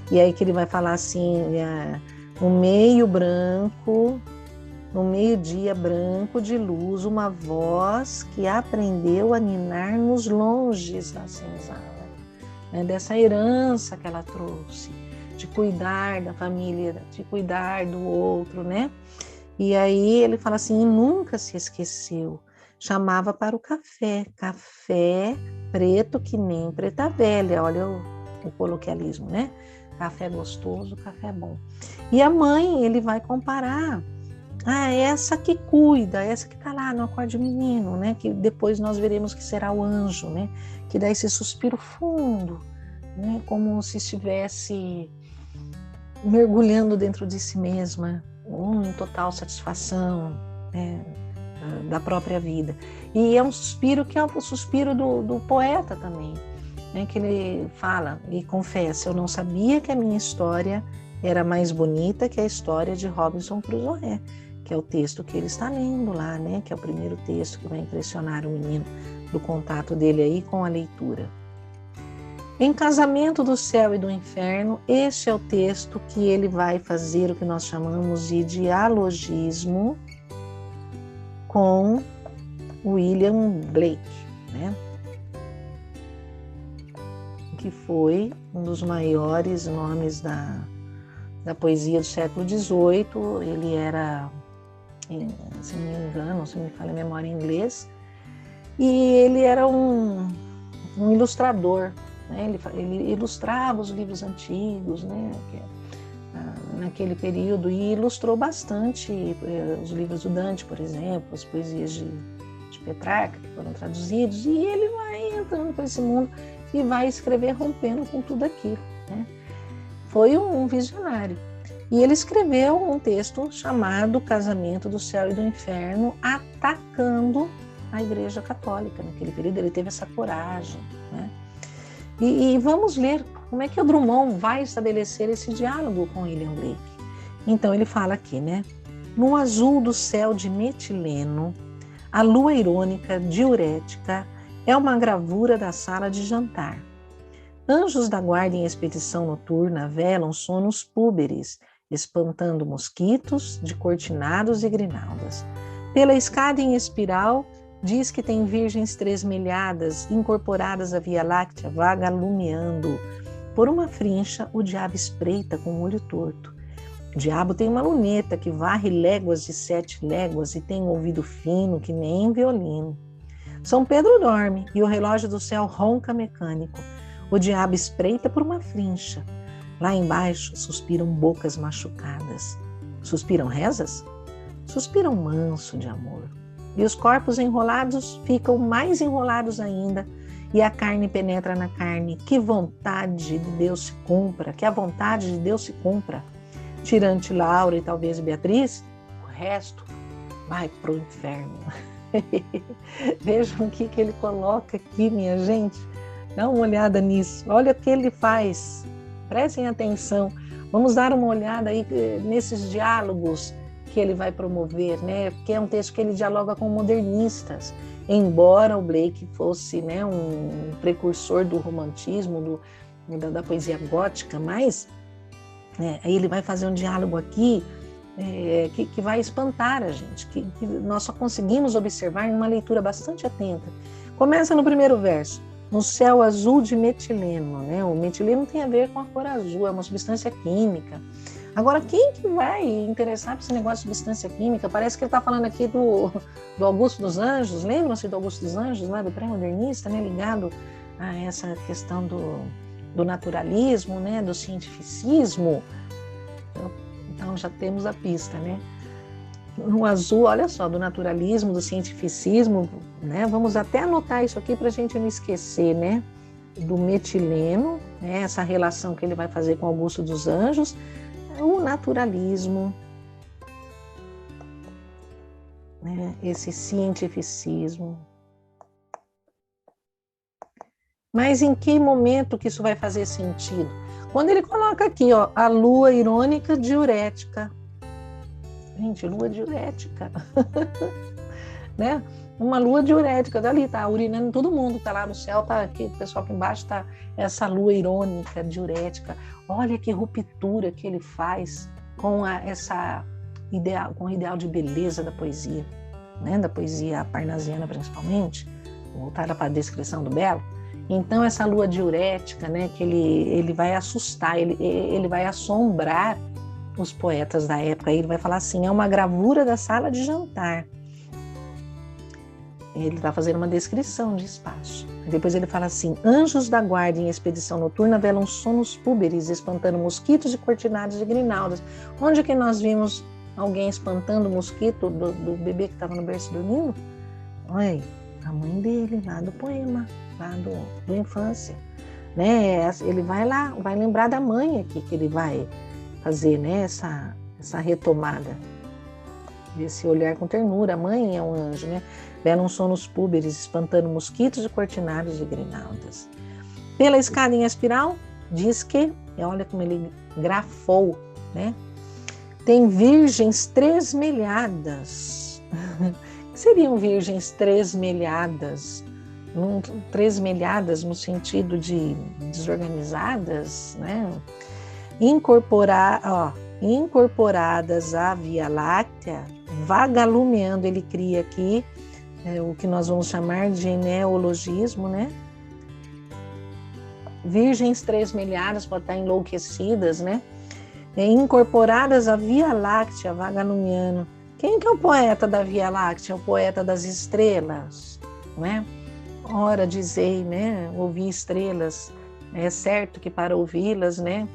E aí que ele vai falar assim, no meio branco, no meio-dia branco de luz, uma voz que aprendeu a ninar nos longes da senzala, né? Dessa herança que ela trouxe, de cuidar da família, de cuidar do outro, né? E aí ele fala assim, e nunca se esqueceu, chamava para o café, café preto que nem preta velha, olha o coloquialismo, né? Café gostoso, café bom. E a mãe, ele vai comparar, essa que cuida, essa que está lá no acorde menino, né? Que depois nós veremos que será o anjo, né? Que dá esse suspiro fundo, né? Como se estivesse mergulhando dentro de si mesma, em total satisfação, né? Da própria vida. E é um suspiro que é o suspiro do poeta também, né? Que ele fala e confessa, eu não sabia que a minha história era mais bonita que a história de Robinson Crusoe, que é o texto que ele está lendo lá, né? Que é o primeiro texto que vai impressionar o menino do contato dele aí com a leitura. Em Casamento do Céu e do Inferno, este é o texto que ele vai fazer o que nós chamamos de dialogismo com William Blake, né? Que foi um dos maiores nomes da poesia do século XVIII. Ele era, se não me engano, se me falha a memória em inglês, e ele era um ilustrador, né? Ele ilustrava os livros antigos, né? Naquele período, e ilustrou bastante os livros do Dante, por exemplo, as poesias de Petrarca, que foram traduzidos, e ele vai entrando para esse mundo e vai escrever rompendo com tudo aquilo, né? Foi um visionário. E ele escreveu um texto chamado Casamento do Céu e do Inferno, atacando a Igreja Católica. Naquele período ele teve essa coragem, né? E vamos ler como é que o Drummond vai estabelecer esse diálogo com William Blake. Então ele fala aqui, né? No azul do céu de metileno, a lua irônica, diurética, é uma gravura da sala de jantar. Anjos da guarda em expedição noturna velam sonos púberes, espantando mosquitos de cortinados e grinaldas. Pela escada em espiral, diz que tem virgens tresmelhadas, incorporadas à Via Láctea, vagalumeando. Por uma frincha, o diabo espreita com o olho torto. O diabo tem uma luneta que varre léguas de 7 léguas e tem um ouvido fino que nem violino. São Pedro dorme e o relógio do céu ronca mecânico. O diabo espreita por uma frincha. Lá embaixo suspiram bocas machucadas. Suspiram rezas? Suspiram manso de amor. E os corpos enrolados ficam mais enrolados ainda, e a carne penetra na carne. Que vontade de Deus se cumpra, que a vontade de Deus se cumpra. Tirante Laura e talvez Beatriz, o resto vai pro inferno. Vejam o que ele coloca aqui, minha gente. Dá uma olhada nisso. Olha o que ele faz. Prestem atenção. Vamos dar uma olhada aí nesses diálogos que ele vai promover, né? Porque é um texto que ele dialoga com modernistas. Embora o Blake fosse, né, um precursor do romantismo, da poesia gótica, mas aí ele vai fazer um diálogo aqui que vai espantar a gente, que nós só conseguimos observar em uma leitura bastante atenta. Começa no primeiro verso. No céu azul de metileno, né? O metileno tem a ver com a cor azul, é uma substância química. Agora, quem que vai interessar por esse negócio de substância química? Parece que ele está falando aqui do Augusto dos Anjos. Lembram-se do Augusto dos Anjos, lá do pré-modernista, né? Ligado a essa questão do naturalismo, né? Do cientificismo. Então, já temos a pista, né? No azul, olha só, do naturalismo, do cientificismo, né? Vamos até anotar isso aqui para a gente não esquecer, né? Do metileno, né? Essa relação que ele vai fazer com Augusto dos Anjos, o naturalismo, né? Esse cientificismo. Mas em que momento que isso vai fazer sentido? Quando ele coloca aqui, ó, a lua irônica diurética. Gente, lua diurética. Né? Uma lua diurética, dali tá urinando todo mundo, tá lá no céu, tá aqui, o pessoal aqui embaixo tá essa lua irônica, diurética. Olha que ruptura que ele faz com com o ideal de beleza da poesia, né? Da poesia parnasiana principalmente, voltada para a descrição do belo. Então essa lua diurética, né, que ele vai assustar, ele vai assombrar os poetas da época. Ele vai falar assim, é uma gravura da sala de jantar. Ele está fazendo uma descrição de espaço. Depois ele fala assim, anjos da guarda em expedição noturna velam sonos púberes, espantando mosquitos de cortinados e grinaldas. Onde que nós vimos alguém espantando o mosquito do bebê que estava no berço dormindo? Olha, a mãe dele, lá do poema, lá do infância. Né? Ele vai lá, vai lembrar da mãe aqui, que ele vai fazer, né, essa retomada. Esse olhar com ternura. A mãe é um anjo, né? Velam sonos púberes, espantando mosquitos de cortinados e grinaldas. Pela escada em espiral, diz que, olha como ele grafou, né? Tem virgens tresmelhadas. O que seriam virgens tresmelhadas? Tresmelhadas no sentido de desorganizadas, né? Incorporadas à Via Láctea, vagalumeando, ele cria aqui o que nós vamos chamar de neologismo, né? Virgens tresmelhadas, pode estar enlouquecidas, né? Incorporadas à Via Láctea, vagalumeando. Quem que é o poeta da Via Láctea? O poeta das estrelas, né? Ora, dizei, né? Ouvir estrelas. É certo que para ouvi-las, né,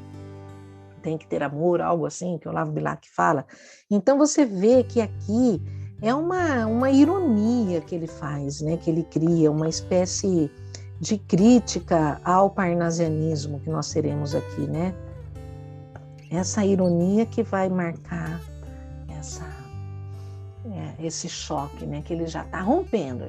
tem que ter amor, algo assim, que o Olavo Bilac fala. Então você vê que aqui é uma ironia que ele faz, né? Que ele cria uma espécie de crítica ao parnasianismo que nós teremos aqui, né? Essa ironia que vai marcar esse choque, né? Que ele já está rompendo.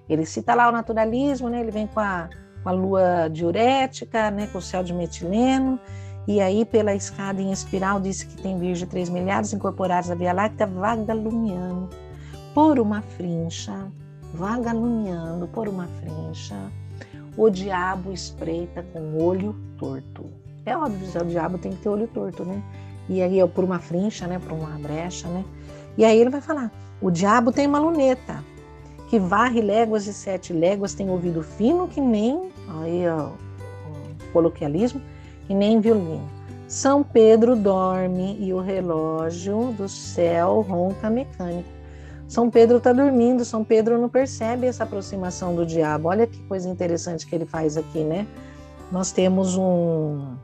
Ele cita lá o naturalismo, né? Ele vem com a lua diurética, né? Com o céu de metileno. E aí, pela escada em espiral, disse que tem virgem tresmelhadas incorporadas à Via Láctea, vagalumeando por uma frincha, vagalumeando por uma frincha, o diabo espreita com olho torto. É óbvio, o diabo tem que ter olho torto, né? E aí, por uma frincha, né? Por uma brecha, né? E aí ele vai falar, o diabo tem uma luneta, que varre léguas e 7 léguas, tem ouvido fino que nem, aí ó, o coloquialismo, que nem violino. São Pedro dorme e o relógio do céu ronca mecânico. São Pedro está dormindo, São Pedro não percebe essa aproximação do diabo. Olha que coisa interessante que ele faz aqui, né? Nós temos um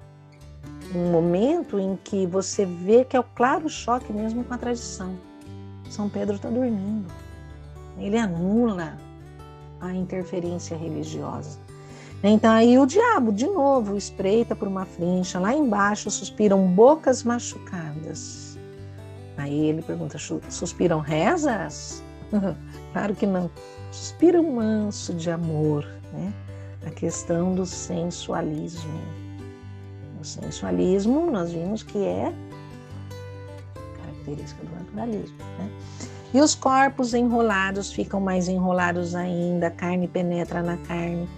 momento em que você vê que é o claro choque mesmo com a tradição. São Pedro está dormindo. Ele anula a interferência religiosa. Então aí o diabo, de novo, espreita por uma frincha, lá embaixo suspiram bocas machucadas. Aí ele pergunta, suspiram rezas? Claro que não. Suspiram manso de amor, né? A questão do sensualismo. O sensualismo, nós vimos que é característica do naturalismo, né? E os corpos enrolados ficam mais enrolados ainda, a carne penetra na carne.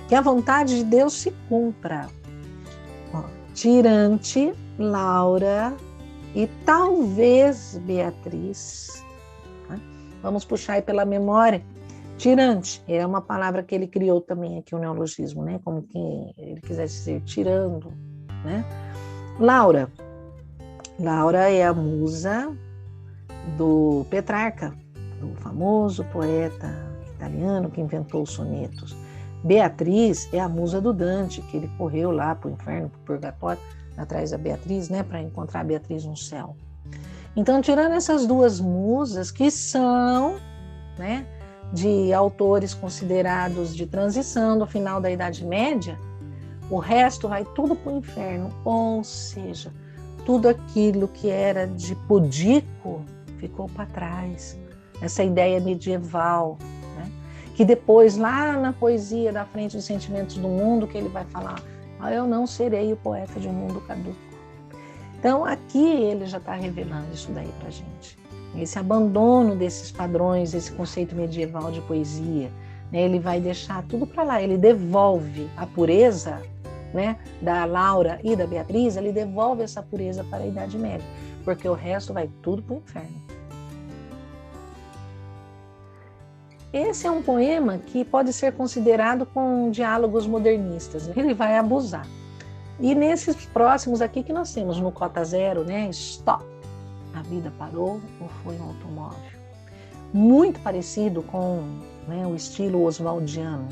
Que a vontade de Deus se cumpra. Tirante, Laura e talvez Beatriz. Tá? Vamos puxar aí pela memória. Tirante é uma palavra que ele criou também aqui, o neologismo, né? Como que ele quisesse dizer tirando, né? Laura. Laura é a musa do Petrarca, do famoso poeta italiano que inventou os sonetos. Beatriz é a musa do Dante, que ele correu lá para o inferno, para o purgatório, atrás da Beatriz, né, para encontrar a Beatriz no céu. Então, tirando essas duas musas, que são, né, de autores considerados de transição do final da Idade Média, o resto vai tudo para o inferno, ou seja, tudo aquilo que era de pudico ficou para trás. essa ideia medieval, né? Que depois, lá na poesia da Frente dos Sentimentos do Mundo, que ele vai falar, eu não serei o poeta de um mundo caduco. Então, aqui ele já está revelando isso daí para a gente. Esse abandono desses padrões, esse conceito medieval de poesia, né? Ele vai deixar tudo para lá, ele devolve a pureza, né, da Laura e da Beatriz, ele devolve essa pureza para a Idade Média, porque o resto vai tudo para o inferno. Esse é um poema que pode ser considerado com diálogos modernistas, né? Ele vai abusar. E nesses próximos aqui que nós temos no Cota Zero, né, Stop, a vida parou ou foi um automóvel? Muito parecido com, né, o estilo oswaldiano,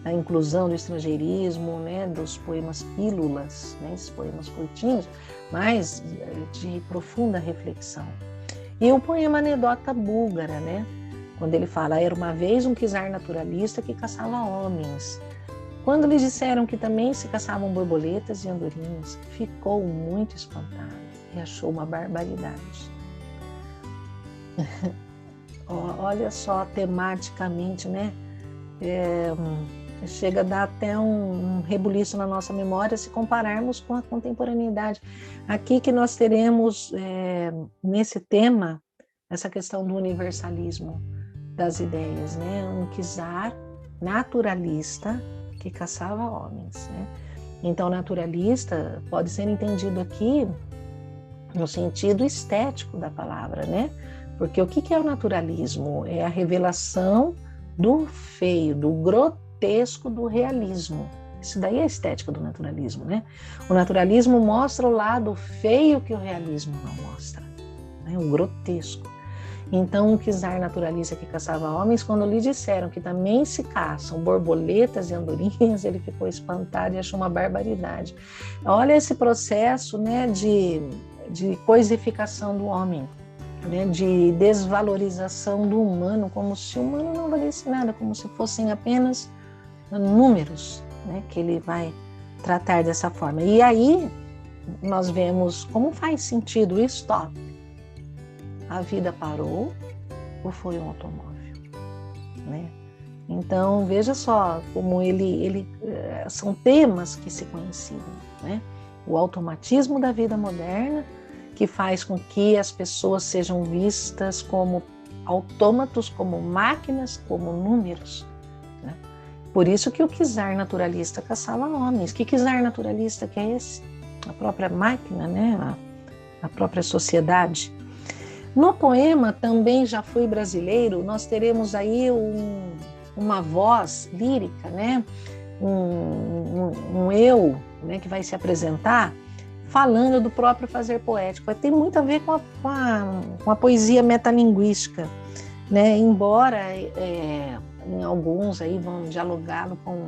a inclusão do estrangeirismo, né, dos poemas pílulas, né, esses poemas curtinhos, mas de profunda reflexão. E o poema Anedota Búlgara, né, quando ele fala, era uma vez um czar naturalista que caçava homens. Quando lhe disseram que também se caçavam borboletas e andorinhas, ficou muito espantado e achou uma barbaridade. Olha só, tematicamente, né? Chega a dar até um rebuliço na nossa memória se compararmos com a contemporaneidade. Aqui que nós teremos, nesse tema, essa questão do universalismo das ideias, né? Um czar naturalista que caçava homens, né? Então, naturalista pode ser entendido aqui no sentido estético da palavra, né? Porque o que é o naturalismo? É a revelação do feio, do grotesco do realismo. Isso daí é a estética do naturalismo, né? O naturalismo mostra o lado feio que o realismo não mostra, né? O grotesco. Então, o czar naturalista que caçava homens, quando lhe disseram que também se caçam borboletas e andorinhas, ele ficou espantado e achou uma barbaridade. Olha esse processo, né, de coisificação do homem, né, de desvalorização do humano, como se o humano não valesse nada, como se fossem apenas números, né, que ele vai tratar dessa forma. E aí nós vemos como faz sentido o stop. A vida parou ou foi um automóvel, né? Então, veja só como são temas que se coincidem, né? O automatismo da vida moderna, que faz com que as pessoas sejam vistas como autômatos, como máquinas, como números, né? Por isso que o czar naturalista caçava homens. Que czar naturalista que é esse? A própria máquina, né? A própria sociedade. No poema Também Já Fui Brasileiro, nós teremos aí uma voz lírica, né? Um eu, né, que vai se apresentar falando do próprio fazer poético. Tem muito a ver com a poesia metalinguística, né? Embora em alguns aí vão dialogá-lo com...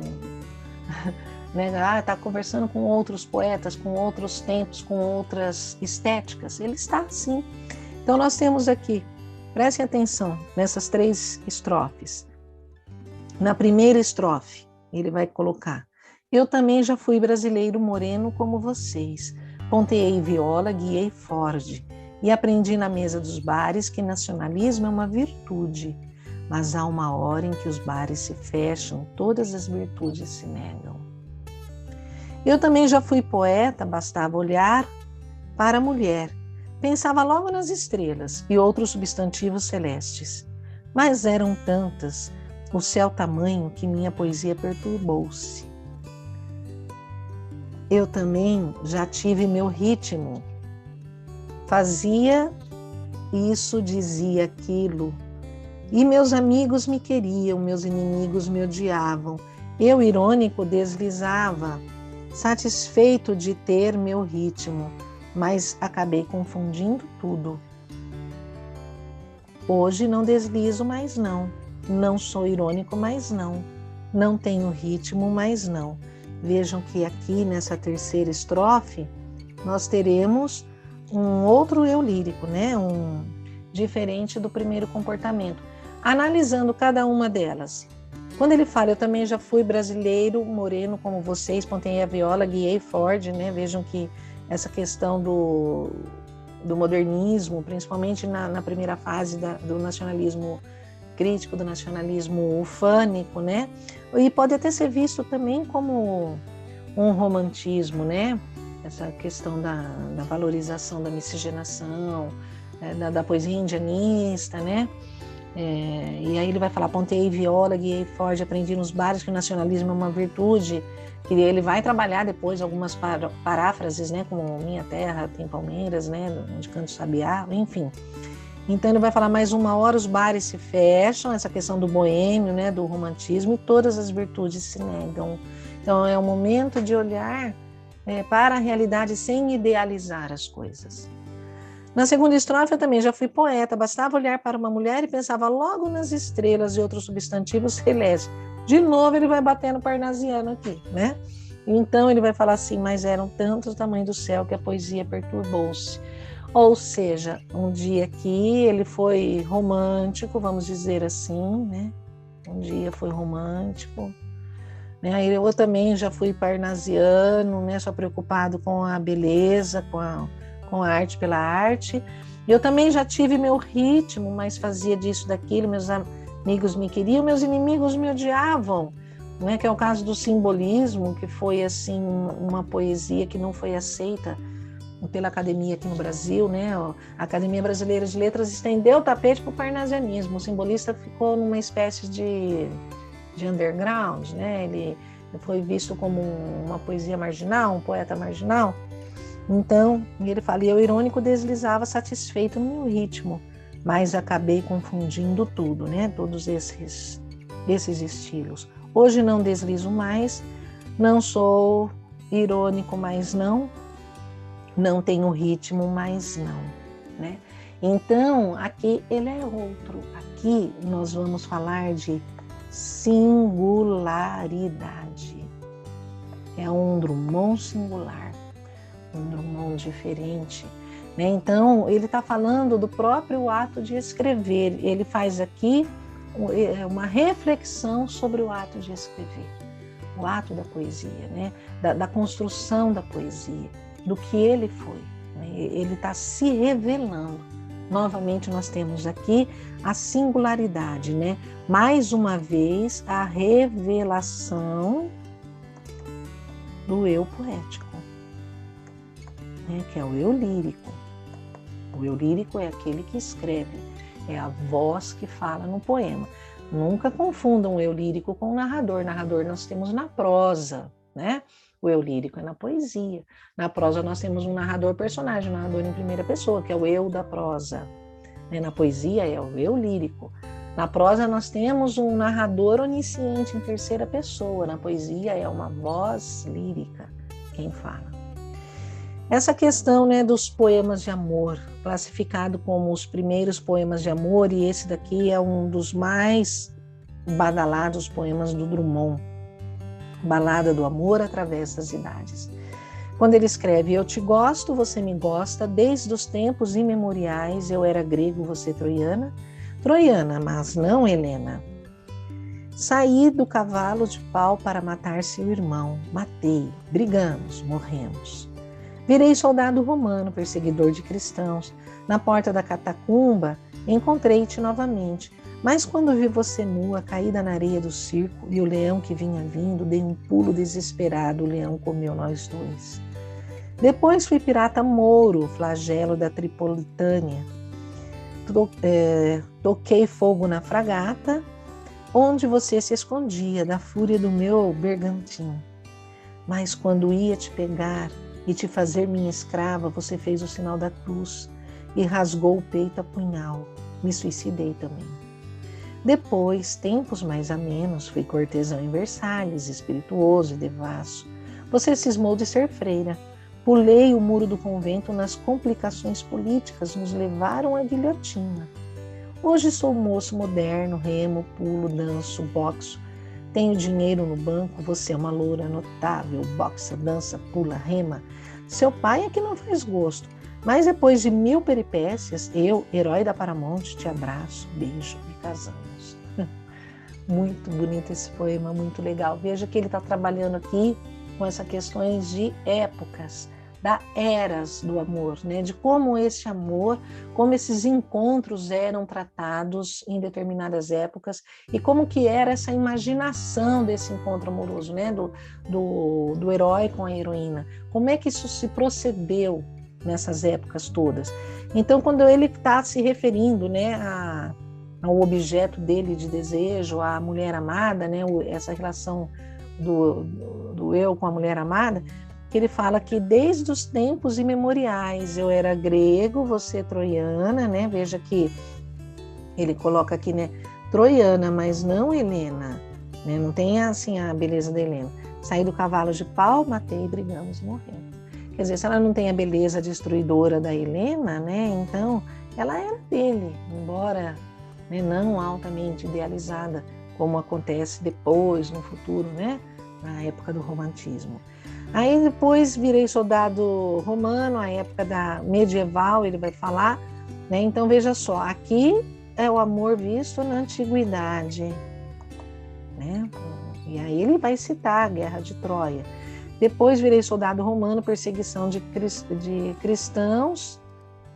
né? Está conversando com outros poetas, com outros tempos, com outras estéticas. Ele está sim. Então nós temos aqui, prestem atenção nessas 3 estrofes. Na primeira estrofe, ele vai colocar: eu também já fui brasileiro moreno como vocês, ponteei viola, guiei Ford, e aprendi na mesa dos bares que nacionalismo é uma virtude, mas há uma hora em que os bares se fecham, todas as virtudes se negam. Eu também já fui poeta, bastava olhar para a mulher, pensava logo nas estrelas e outros substantivos celestes, mas eram tantas, o céu tamanho que minha poesia perturbou-se. Eu também já tive meu ritmo, fazia isso, dizia aquilo, e meus amigos me queriam, meus inimigos me odiavam, eu irônico deslizava, satisfeito de ter meu ritmo, mas acabei confundindo tudo. Hoje não deslizo mais não sou irônico mais não tenho ritmo mais não. Vejam que aqui nessa terceira estrofe nós teremos um outro eu lírico, né? Diferente do primeiro comportamento. Analisando cada uma delas. Quando ele fala, eu também já fui brasileiro, moreno como vocês, ponteei a viola, guiei Ford, né? Vejam que essa questão do modernismo, principalmente na primeira fase do nacionalismo crítico, do nacionalismo ufânico, né? E pode até ser visto também como um romantismo, né? Essa questão da valorização da miscigenação, da poesia indianista, né? E aí ele vai falar, pontei viola, guiei Ford, aprendi nos bares que o nacionalismo é uma virtude, que ele vai trabalhar depois algumas paráfrases, né? Como Minha Terra tem Palmeiras, né? Onde canto sabiá, enfim. Então ele vai falar, mais uma hora os bares se fecham, essa questão do boêmio, né? Do romantismo, e todas as virtudes se negam. Então é o momento de olhar para a realidade sem idealizar as coisas. Na segunda estrofe eu também já fui poeta, bastava olhar para uma mulher e pensava logo nas estrelas e outros substantivos celestes. De novo ele vai batendo parnasiano aqui, né? Então ele vai falar assim, mas eram tantos o tamanho do céu que a poesia perturbou-se. Ou seja, um dia que ele foi romântico, vamos dizer assim, né? Um dia foi romântico, né? Eu também já fui parnasiano, né? Só preocupado com a beleza, com a arte pela arte. Eu também já tive meu ritmo, mas fazia disso, daquilo, meus amigos me queriam, meus inimigos me odiavam, né? Que é o caso do simbolismo, que foi assim uma poesia que não foi aceita pela academia aqui no Brasil, né? A Academia Brasileira de Letras estendeu o tapete para o parnasianismo. O simbolista ficou numa espécie de underground, né? Ele foi visto como uma poesia marginal, um poeta marginal. Então, ele fala, eu irônico deslizava satisfeito no meu ritmo, mas acabei confundindo tudo, né? Todos esses estilos. Hoje não deslizo mais, não sou irônico, mas não tenho ritmo, mas não, né? Então, aqui ele é outro. Aqui nós vamos falar de singularidade. É um Drummond singular, um Drummond diferente, né? Então, ele está falando do próprio ato de escrever. Ele faz aqui uma reflexão sobre o ato de escrever, o ato da poesia, né? Da construção da poesia, do que ele foi, né? Ele está se revelando. Novamente nós temos aqui a singularidade, né? Mais uma vez a revelação do eu poético, né? Que é o eu lírico. O eu lírico é aquele que escreve, é a voz que fala no poema. Nunca confundam o eu lírico com o narrador. Narrador nós temos na prosa, né? O eu lírico é na poesia. Na prosa nós temos um narrador personagem, um narrador em primeira pessoa, que é o eu da prosa. Na poesia é o eu lírico. Na prosa nós temos um narrador onisciente em terceira pessoa. Na poesia é uma voz lírica quem fala. Essa questão, né, dos poemas de amor, classificado como os primeiros poemas de amor, e esse daqui é um dos mais badalados poemas do Drummond. Balada do amor através das idades. Quando ele escreve, eu te gosto, você me gosta, desde os tempos imemoriais, eu era grego, você troiana, mas não Helena. Saí do cavalo de pau para matar seu irmão, matei, brigamos, morremos. Virei soldado romano, perseguidor de cristãos, na porta da catacumba, encontrei-te novamente. Mas quando vi você nua, caída na areia do circo, e o leão que vinha vindo, dei um pulo desesperado, o leão comeu nós dois. Depois fui pirata mouro, flagelo da Tripolitânia. Toquei fogo na fragata, onde você se escondia da fúria do meu bergantim. Mas quando ia te pegar e te fazer minha escrava, você fez o sinal da cruz e rasgou o peito a punhal. Me suicidei também. Depois, tempos mais amenos, fui cortesão em Versalhes, espirituoso e devasso. Você cismou de ser freira. Pulei o muro do convento nas complicações políticas, nos levaram à guilhotina. Hoje sou moço moderno, remo, pulo, danço, boxo. Tenho dinheiro no banco, você é uma loura notável, boxa, dança, pula, rema. Seu pai é que não faz gosto. Mas depois de 1000 peripécias, eu, herói da Paramount, te abraço, beijo e casamos. Muito bonito esse poema, muito legal. Veja que ele está trabalhando aqui com essas questões de épocas, da eras do amor, né? De como esse amor, como esses encontros eram tratados em determinadas épocas e como que era essa imaginação desse encontro amoroso, né? Do herói com a heroína. Como é que isso se procedeu nessas épocas todas? Então, quando ele está se referindo, né, ao objeto dele de desejo, à mulher amada, né, essa relação do eu com a mulher amada, que ele fala que desde os tempos imemoriais, eu era grego, você troiana, né? Veja que ele coloca aqui, né, troiana, mas não Helena, né? Não tem assim a beleza da Helena. Saí do cavalo de pau, matei, brigamos, morremos. Quer dizer, se ela não tem a beleza destruidora da Helena, né? Então, ela era dele, embora, né, não altamente idealizada, como acontece depois, no futuro, né? Na época do romantismo. Aí depois virei soldado romano, a época da medieval, ele vai falar, né? Então veja só, aqui é o amor visto na antiguidade, né? E aí ele vai citar a Guerra de Troia. Depois virei soldado romano, perseguição de cristãos,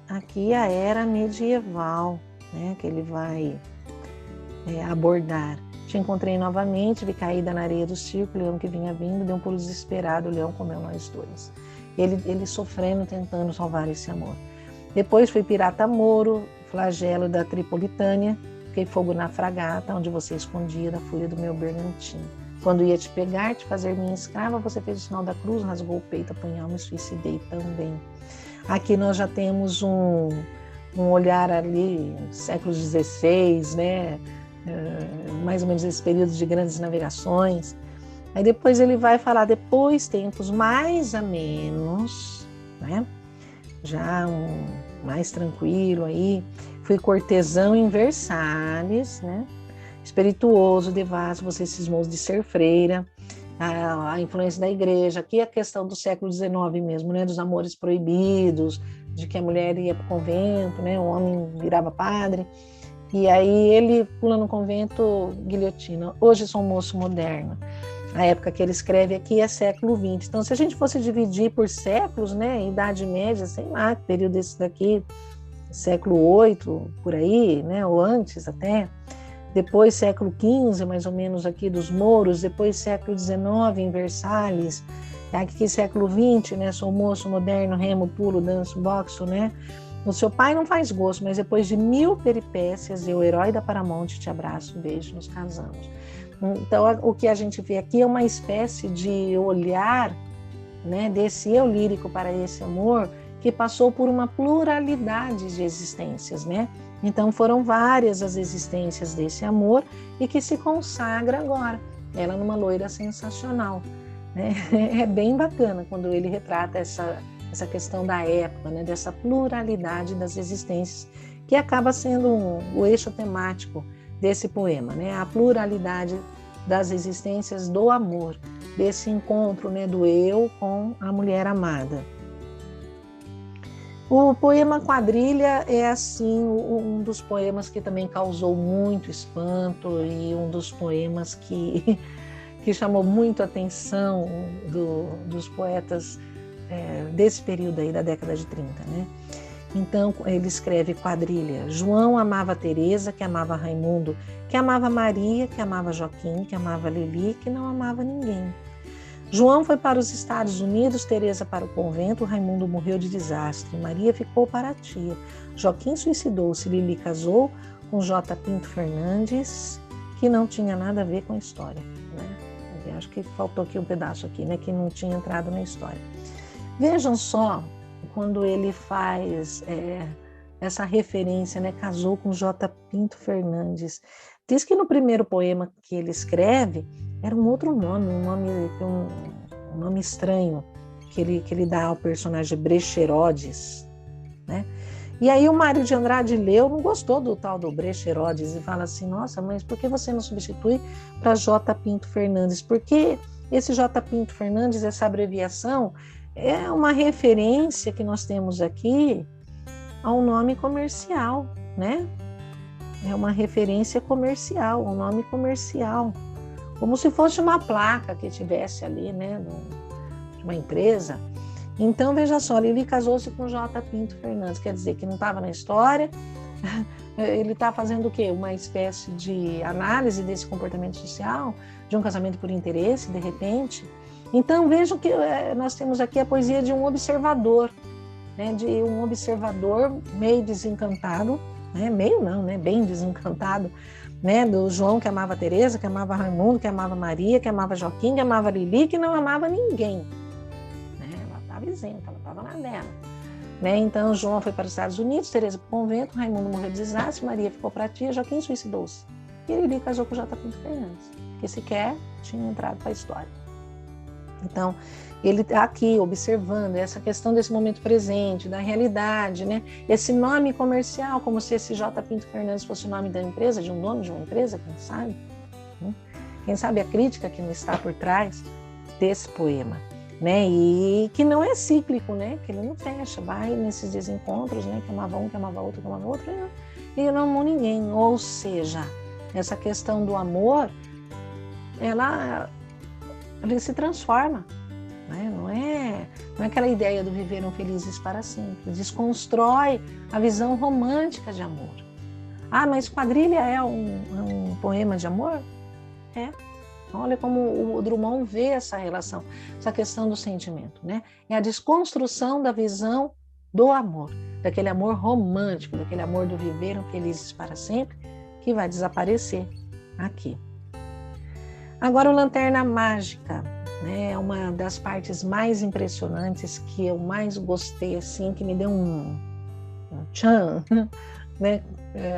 aqui a era medieval, né? Que ele vai abordar. Te encontrei novamente, vi caída na areia do circo, o leão que vinha vindo, deu um pulo desesperado, o leão comeu nós dois. Ele sofrendo, tentando salvar esse amor. Depois fui pirata moro, flagelo da Tripolitânia, fiquei fogo na fragata, onde você escondia da fúria do meu bergantim. Quando ia te pegar, te fazer minha escrava, você fez o sinal da cruz, rasgou o peito, apunhal, me suicidei também. Aqui nós já temos um olhar ali, século XVI, né? Mais ou menos esse período de grandes navegações. Aí depois ele vai falar, depois tempos mais amenos, né? Já mais tranquilo aí, fui cortesão em Versalhes, né? Espirituoso, devasso, você cismou de ser freira, a influência da igreja, aqui a questão do século XIX mesmo, né? Dos amores proibidos, de que a mulher ia para o convento, né? O homem virava padre. E aí ele pula no convento, guilhotina. Hoje sou um moço moderno. A época que ele escreve aqui é século XX. Então, se a gente fosse dividir por séculos, né, Idade Média, sei lá, que período desse daqui, século VIII, por aí, né, ou antes até. Depois século XV, mais ou menos aqui dos mouros. Depois século XIX em Versalhes. Aqui século XX, né, sou moço moderno, remo, pulo, danço, boxo, né. O seu pai não faz gosto, mas depois de 1000 peripécias, eu, herói da Paramount, te abraço, beijo, nos casamos. Então, o que a gente vê aqui é uma espécie de olhar, né, desse eu lírico para esse amor, que passou por uma pluralidade de existências, né? Então, foram várias as existências desse amor e que se consagra agora, ela numa loira sensacional, né? É bem bacana quando ele retrata essa questão da época, né, dessa pluralidade das existências, que acaba sendo o eixo temático desse poema, né, a pluralidade das existências do amor, desse encontro, né, do eu com a mulher amada. O poema Quadrilha é, assim, um dos poemas que também causou muito espanto e um dos poemas que chamou muito a atenção dos poetas desse período aí da década de 30, né? Então ele escreve Quadrilha. João amava Teresa, que amava Raimundo, que amava Maria, que amava Joaquim, que amava Lili, que não amava ninguém. João foi para os Estados Unidos, Teresa para o convento, Raimundo morreu de desastre, Maria ficou para a tia. Joaquim suicidou-se, Lili casou com J. Pinto Fernandes, que não tinha nada a ver com a história, né? Eu acho que faltou aqui um pedaço aqui, né, que não tinha entrado na história. Vejam só, quando ele faz essa referência, né, casou com J. Pinto Fernandes. Diz que no primeiro poema que ele escreve, era um outro nome, um nome estranho, que ele dá ao personagem Brecheirodes, né? E aí o Mário de Andrade leu, não gostou do tal do Brecheirodes e fala assim, nossa, mas por que você não substitui para J. Pinto Fernandes? Porque esse J. Pinto Fernandes, essa abreviação, é uma referência que nós temos aqui ao nome comercial, né? É uma referência comercial, um nome comercial, como se fosse uma placa que tivesse ali, né, de uma empresa. Então, veja só, Lili casou-se com J. Pinto Fernandes, quer dizer que não estava na história, ele está fazendo o quê? Uma espécie de análise desse comportamento social, de um casamento por interesse, de repente. Então, vejam que nós temos aqui a poesia de um observador, né? De um observador meio desencantado, né? Meio não, né? Bem desencantado, né? Do João que amava Teresa, que amava Raimundo, que amava Maria, que amava Joaquim, que amava Lili, que não amava ninguém. Né? Ela estava isenta, ela estava na dela. Né? Então, João foi para os Estados Unidos, Teresa para o convento, Raimundo morreu de desastre, Maria ficou para a tia, Joaquim suicidou-se. E Lili casou com J. Pinto Fernandes, que sequer tinha entrado para a história. Então, ele está aqui observando essa questão desse momento presente, da realidade, né? Esse nome comercial, como se esse J. Pinto Fernandes fosse o nome da empresa, de um dono de uma empresa, quem sabe? Quem sabe a crítica que não está por trás desse poema, né? E que não é cíclico, né? Que ele não fecha, vai nesses desencontros, né? Que amava um, que amava outro, que amava outro, e não amou ninguém. Ou seja, essa questão do amor, ele se transforma, né? Não é aquela ideia do viveram felizes para sempre. Desconstrói a visão romântica de amor. Ah, mas Quadrilha é um poema de amor? É. Olha como o Drummond vê essa relação, essa questão do sentimento, né? É a desconstrução da visão do amor, daquele amor romântico, daquele amor do viveram felizes para sempre, que vai desaparecer aqui. Agora, o Lanterna Mágica, né? É uma das partes mais impressionantes, que eu mais gostei, assim, que me deu um tchan, né?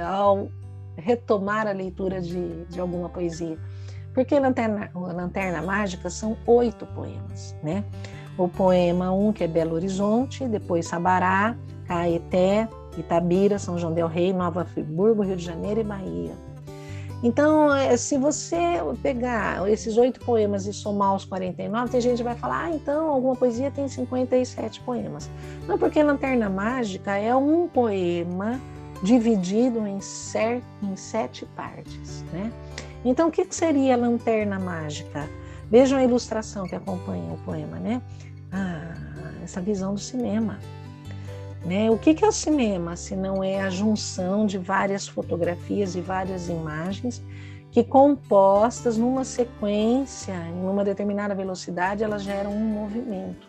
Ao retomar a leitura de alguma poesia. Porque Lanterna Mágica são 8 poemas, né? O poema 1, que é Belo Horizonte, depois Sabará, Caeté, Itabira, São João del Rei, Nova Friburgo, Rio de Janeiro e Bahia. Então, se você pegar esses 8 poemas e somar os 49, tem gente que vai falar, então alguma poesia tem 57 poemas. Não, porque Lanterna Mágica é um poema dividido em 7 partes, né? Então, o que seria a Lanterna Mágica? Vejam a ilustração que acompanha o poema, né? Essa visão do cinema. Né? O que é o cinema, se não é a junção de várias fotografias e várias imagens que, compostas numa sequência, em uma determinada velocidade, elas geram um movimento.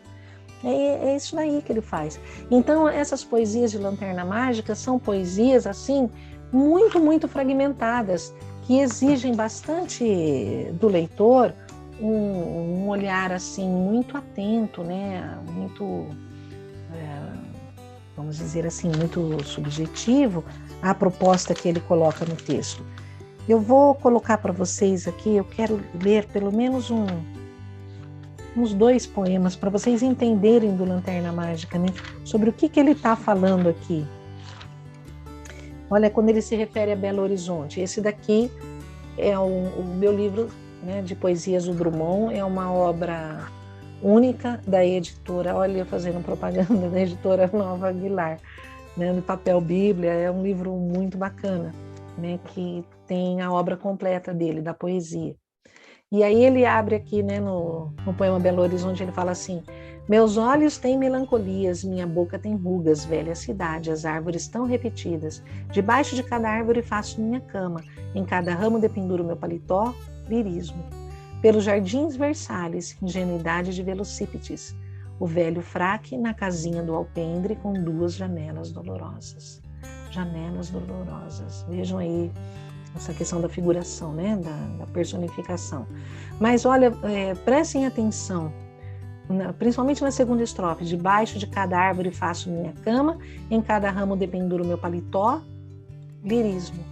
É isso daí que ele faz. Então, essas poesias de Lanterna Mágica são poesias, assim, muito, muito fragmentadas, que exigem bastante do leitor um olhar, assim, muito atento, né? Muito... vamos dizer assim, muito subjetivo, à proposta que ele coloca no texto. Eu vou colocar para vocês aqui, eu quero ler pelo menos uns 2 poemas, para vocês entenderem do Lanterna Mágica, né? Sobre o que ele está falando aqui. Olha, quando ele se refere a Belo Horizonte, esse daqui é o meu livro, né, de poesias do Drummond, é uma obra única da editora, olha, fazendo propaganda da editora Nova Aguilar, né, no papel Bíblia, é um livro muito bacana, né, que tem a obra completa dele, da poesia. E aí ele abre aqui, né, no poema Belo Horizonte, ele fala assim: meus olhos têm melancolias, minha boca tem rugas, velha cidade, as árvores tão repetidas, debaixo de cada árvore faço minha cama, em cada ramo dependuro meu paletó, lirismo. Pelos jardins Versalhes, ingenuidade de velocípedes, o velho fraque na casinha do alpendre com 2 janelas dolorosas. Janelas dolorosas. Vejam aí essa questão da figuração, né? da personificação. Mas olha, prestem atenção, principalmente na segunda estrofe: debaixo de cada árvore faço minha cama, em cada ramo dependuro meu paletó, lirismo.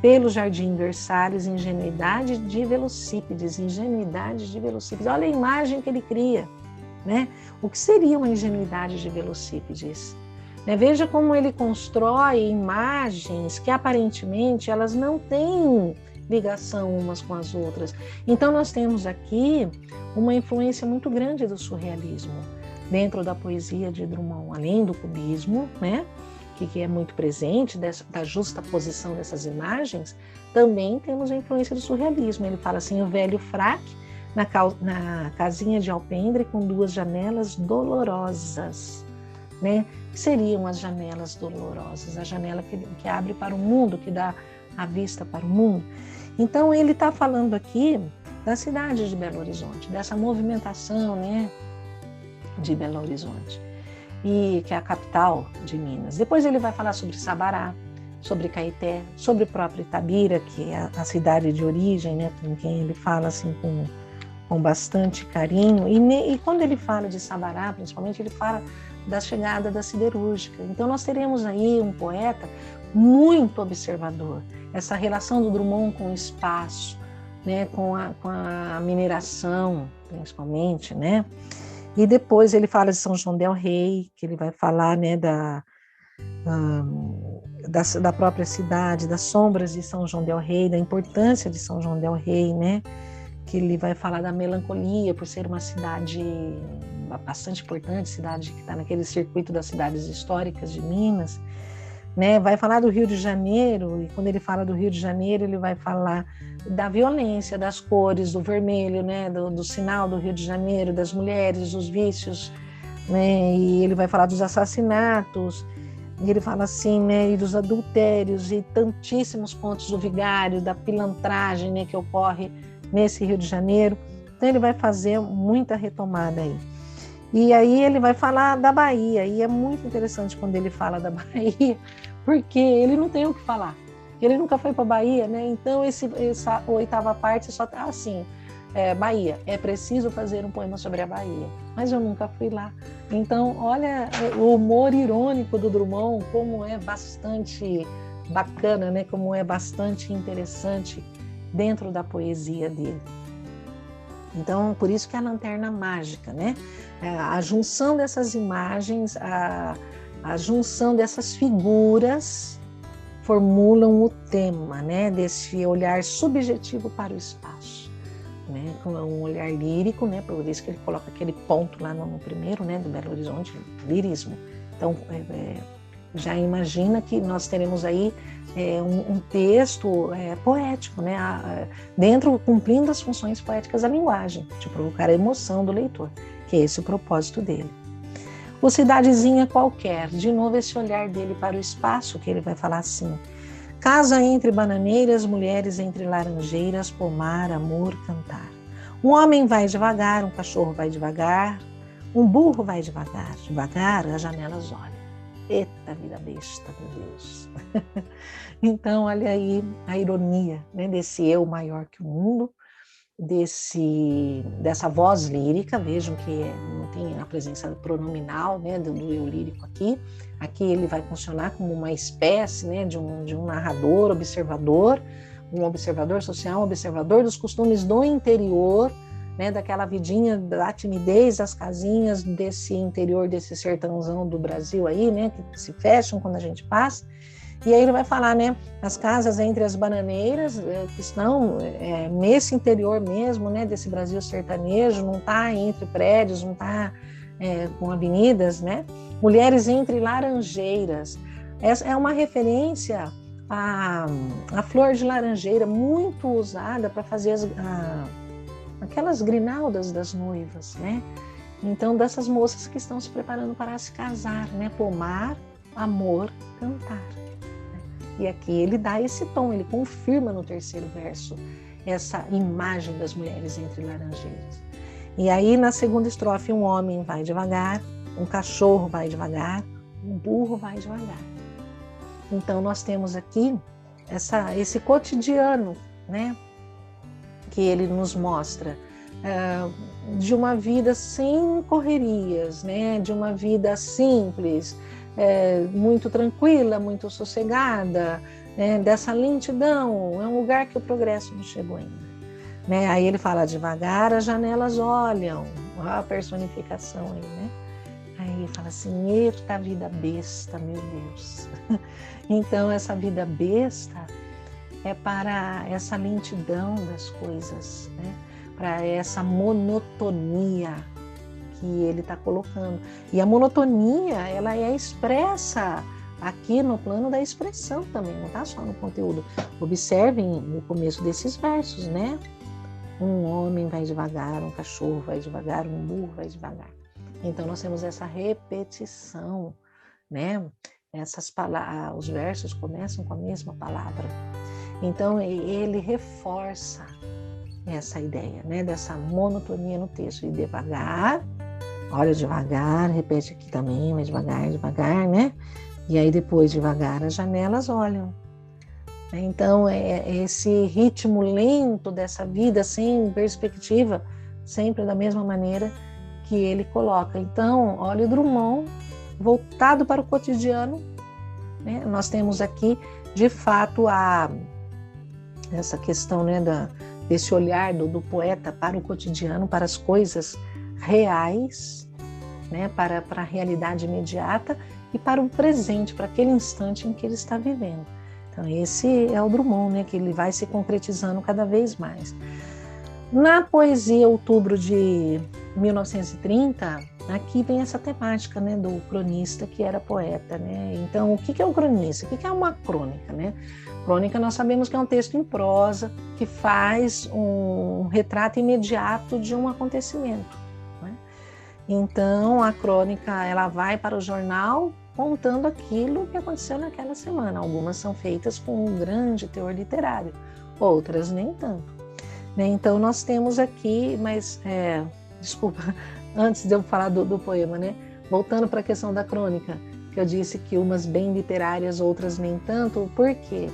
Pelo jardim Versalhes, ingenuidade de velocípedes, ingenuidade de velocípedes. Olha a imagem que ele cria, né? O que seria uma ingenuidade de velocípedes? Né? Veja como ele constrói imagens que aparentemente elas não têm ligação umas com as outras. Então nós temos aqui uma influência muito grande do surrealismo dentro da poesia de Drummond, além do cubismo, né? Que é muito presente, da justaposição dessas imagens, também temos a influência do surrealismo. Ele fala assim: o velho fraque na casinha de alpendre com 2 janelas dolorosas, né? Que seriam as janelas dolorosas, a janela que abre para o mundo, que dá a vista para o mundo. Então ele está falando aqui da cidade de Belo Horizonte, dessa movimentação, né, de Belo Horizonte, e que é a capital de Minas. Depois ele vai falar sobre Sabará, sobre Caeté, sobre o próprio Itabira, que é a cidade de origem, né, com quem ele fala assim com bastante carinho. E quando ele fala de Sabará, principalmente, ele fala da chegada da siderúrgica. Então nós teremos aí um poeta muito observador, essa relação do Drummond com o espaço, né, com a mineração, principalmente, né? E depois ele fala de São João del Rei, que ele vai falar, né, da própria cidade, das sombras de São João del Rei, da importância de São João del Rei, né? Que ele vai falar da melancolia, por ser uma cidade bastante importante, cidade que está naquele circuito das cidades históricas de Minas, né? Vai falar do Rio de Janeiro, e quando ele fala do Rio de Janeiro, ele vai falar da violência, das cores, do vermelho, né? Do sinal do Rio de Janeiro, das mulheres, dos vícios, né? E ele vai falar dos assassinatos, e ele fala assim, né? E dos adultérios, e tantíssimos pontos do vigário, da pilantragem, né? Que ocorre nesse Rio de Janeiro. Então ele vai fazer muita retomada aí. E aí ele vai falar da Bahia, e é muito interessante quando ele fala da Bahia, porque ele não tem o que falar, ele nunca foi para a Bahia, né? Então essa 8ª parte só está assim, Bahia, é preciso fazer um poema sobre a Bahia, mas eu nunca fui lá. Então olha o humor irônico do Drummond, como é bastante bacana, né? Como é bastante interessante dentro da poesia dele. Então, por isso que é a lanterna mágica, né? A junção dessas imagens, a junção dessas figuras formulam o tema, né? Desse olhar subjetivo para o espaço, né? Com um olhar lírico, né? Por isso que ele coloca aquele ponto lá no primeiro, né? Do Belo Horizonte, lirismo. Então, já imagina que nós teremos aí um texto poético, né? Dentro, cumprindo as funções poéticas da linguagem, de provocar a emoção do leitor, que é esse o propósito dele. O Cidadezinha Qualquer, de novo esse olhar dele para o espaço, que ele vai falar assim: casa entre bananeiras, mulheres entre laranjeiras, pomar, amor, cantar. Um homem vai devagar, um cachorro vai devagar, um burro vai devagar, devagar as janelas olham. Eita vida besta, meu Deus. Então, olha aí a ironia, né, desse eu maior que o mundo, dessa voz lírica. Vejam que não tem a presença pronominal, né, do eu lírico aqui. Aqui ele vai funcionar como uma espécie, né, de um narrador, observador, um observador social, um observador dos costumes do interior, né, daquela vidinha, da timidez das casinhas desse interior, desse sertãozão do Brasil aí, né, que se fecham quando a gente passa. E aí ele vai falar, né, as casas entre as bananeiras, que estão nesse interior mesmo, né, desse Brasil sertanejo, não está entre prédios, não está com avenidas, né, mulheres entre laranjeiras. Essa é uma referência à flor de laranjeira, muito usada para fazer aquelas grinaldas das noivas, né? Então, dessas moças que estão se preparando para se casar, né? Pomar, amor, cantar. E aqui ele dá esse tom, ele confirma no 3º verso essa imagem das mulheres entre laranjeiras. E aí, na 2ª estrofe, um homem vai devagar, um cachorro vai devagar, um burro vai devagar. Então, nós temos aqui esse cotidiano, né? Que ele nos mostra de uma vida sem correrias, né? De uma vida simples, muito tranquila, muito sossegada, né? Dessa lentidão. É um lugar que o progresso não chegou ainda, né? Aí ele fala: devagar as janelas olham, a personificação aí, né? Aí ele fala assim: eita vida besta, meu Deus. Então essa vida besta é para essa lentidão das coisas, né? Para essa monotonia que ele está colocando. E a monotonia, ela é expressa aqui no plano da expressão também, não está só no conteúdo. Observem o começo desses versos, né? um homem vai devagar, um cachorro vai devagar, um burro vai devagar. Então nós temos essa repetição, né? Essas palavras, os versos começam com a mesma palavra. Então ele reforça essa ideia, né? Dessa monotonia no texto. E devagar, olha devagar, repete aqui também, mas devagar, devagar, né? E aí depois devagar as janelas olham. Então é esse ritmo lento dessa vida sem perspectiva, sempre da mesma maneira que ele coloca. Então, olha o Drummond voltado para o cotidiano, né? Nós temos aqui, de fato, essa questão, né, desse olhar do poeta para o cotidiano, para as coisas reais, né, para a realidade imediata e para o presente, para aquele instante em que ele está vivendo. Então, esse é o Drummond, né, que ele vai se concretizando cada vez mais. Na poesia Outubro de 1930, aqui vem essa temática, né, do cronista que era poeta, né? Então, o que é um cronista? O que é uma crônica, né? Crônica nós sabemos que é um texto em prosa que faz um retrato imediato de um acontecimento, né? Então, a crônica ela vai para o jornal contando aquilo que aconteceu naquela semana. Algumas são feitas com um grande teor literário, outras nem tanto, né? Então, nós temos aqui, mas, desculpa, antes de eu falar do poema, né? Voltando para a questão da crônica, que eu disse que umas bem literárias, outras nem tanto, por quê?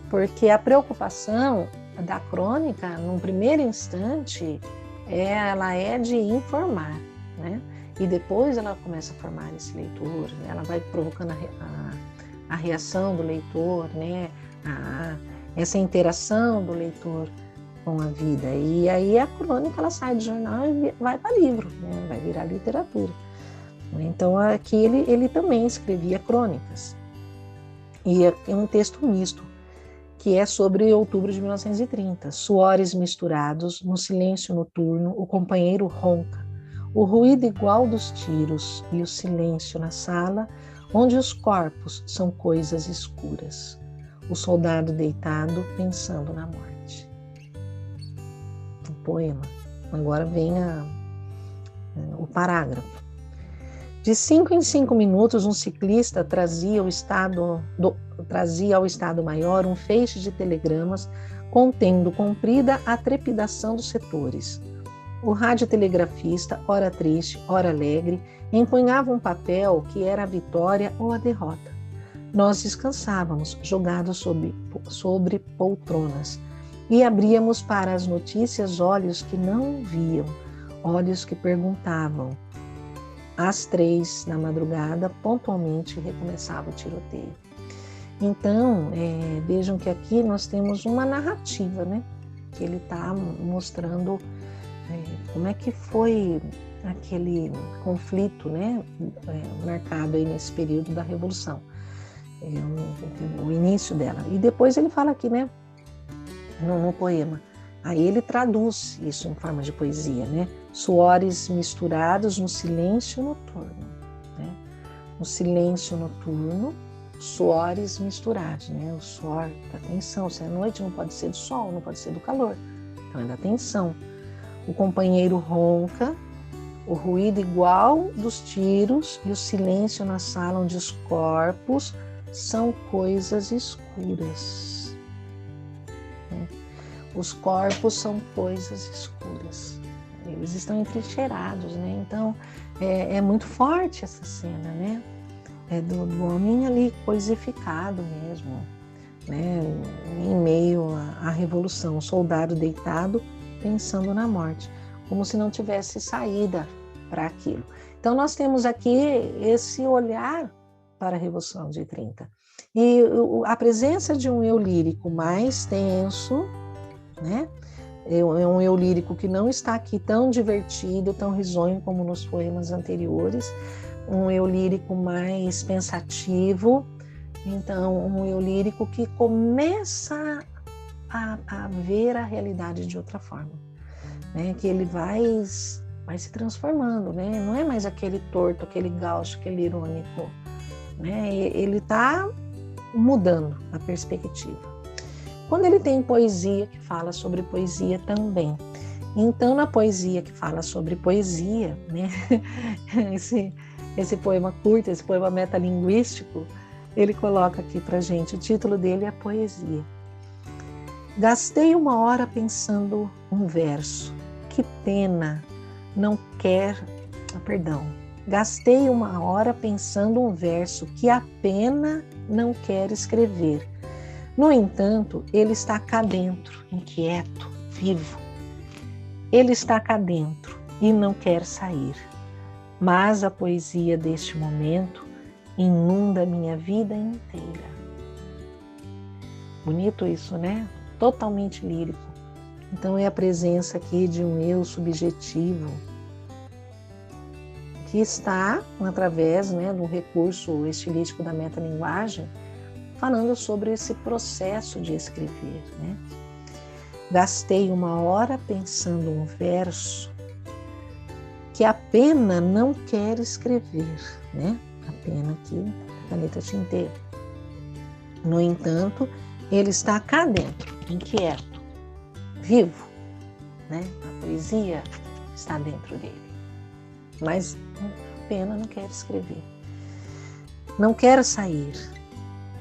Porque a preocupação da crônica, num primeiro instante, ela é de informar, né? E depois ela começa a formar esse leitor, né? Ela vai provocando a reação do leitor, né? Essa interação do leitor com a vida. E aí a crônica ela sai do jornal e vai para livro, né? Vai virar literatura. Então aqui ele também escrevia crônicas. E é um texto misto, que é sobre outubro de 1930. Suores misturados, no silêncio noturno, o companheiro ronca. O ruído igual dos tiros e o silêncio na sala, onde os corpos são coisas escuras. O soldado deitado pensando na morte. O poema. Agora vem o parágrafo. De 5 em 5 minutos, um ciclista trazia ao Estado-Maior um feixe de telegramas contendo comprida a trepidação dos setores. O radiotelegrafista, ora triste, ora alegre, empunhava um papel que era a vitória ou a derrota. Nós descansávamos, jogados sobre poltronas, e abríamos para as notícias olhos que não viam, olhos que perguntavam. Às 3 da madrugada, pontualmente, recomeçava o tiroteio. Então, vejam que aqui nós temos uma narrativa, né? Que ele está mostrando como é que foi aquele conflito, né? Marcado aí nesse período da Revolução, o início dela. E depois ele fala aqui, né? No poema. Aí ele traduz isso em forma de poesia, né? Suores misturados no silêncio noturno, né? No silêncio noturno, suores misturados, né? O suor da tensão. Se é noite, não pode ser do sol, não pode ser do calor. Então é da tensão. O companheiro ronca, o ruído igual dos tiros e o silêncio na sala onde os corpos são coisas escuras. Os corpos são coisas escuras. Eles estão entrincheirados, né? Então, é muito forte essa cena, né? Do homem ali coisificado mesmo, né? Em meio à revolução, o soldado deitado pensando na morte, como se não tivesse saída para aquilo. Então, nós temos aqui esse olhar para a Revolução de 30. E a presença de um eu lírico mais tenso, né? É um eu lírico que não está aqui tão divertido, tão risonho como nos poemas anteriores, um eu lírico mais pensativo, então um eu lírico que começa a ver a realidade de outra forma, né? Que ele vai se transformando, né? Não é mais aquele torto, aquele gaucho, aquele irônico, né? Ele está mudando a perspectiva. Quando ele tem poesia, que fala sobre poesia também. Então, na poesia que fala sobre poesia, né? esse poema curto, esse poema metalinguístico, ele coloca aqui para gente, o título dele é Poesia. Gastei uma hora pensando um verso, que pena, não quer, gastei uma hora pensando um verso que a pena não quer escrever. No entanto, ele está cá dentro, inquieto, vivo. Ele está cá dentro e não quer sair. Mas a poesia deste momento inunda minha vida inteira. Bonito isso, né? Totalmente lírico. Então é a presença aqui de um eu subjetivo que está, através, né, do recurso estilístico da metalinguagem, falando sobre esse processo de escrever, né? Gastei uma hora pensando um verso que a pena não quer escrever, né? A pena aqui, a caneta tinteira. No entanto, ele está cá dentro, inquieto, vivo, né? A poesia está dentro dele. Mas a pena não quer escrever. Não quer sair,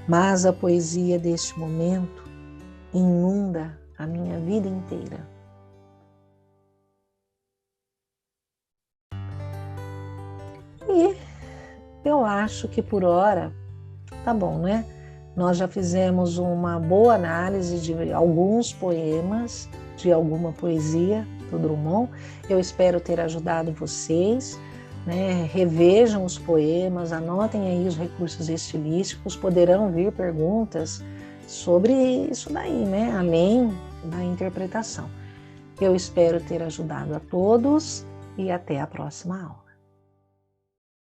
mas a poesia deste momento inunda a minha vida inteira. E eu acho que por hora tá bom, né? Nós já fizemos uma boa análise de alguns poemas, de alguma poesia do Drummond. Eu espero ter ajudado vocês, né? Revejam os poemas, anotem aí os recursos estilísticos, poderão vir perguntas sobre isso daí, né? Além da interpretação. Eu espero ter ajudado a todos e até a próxima aula.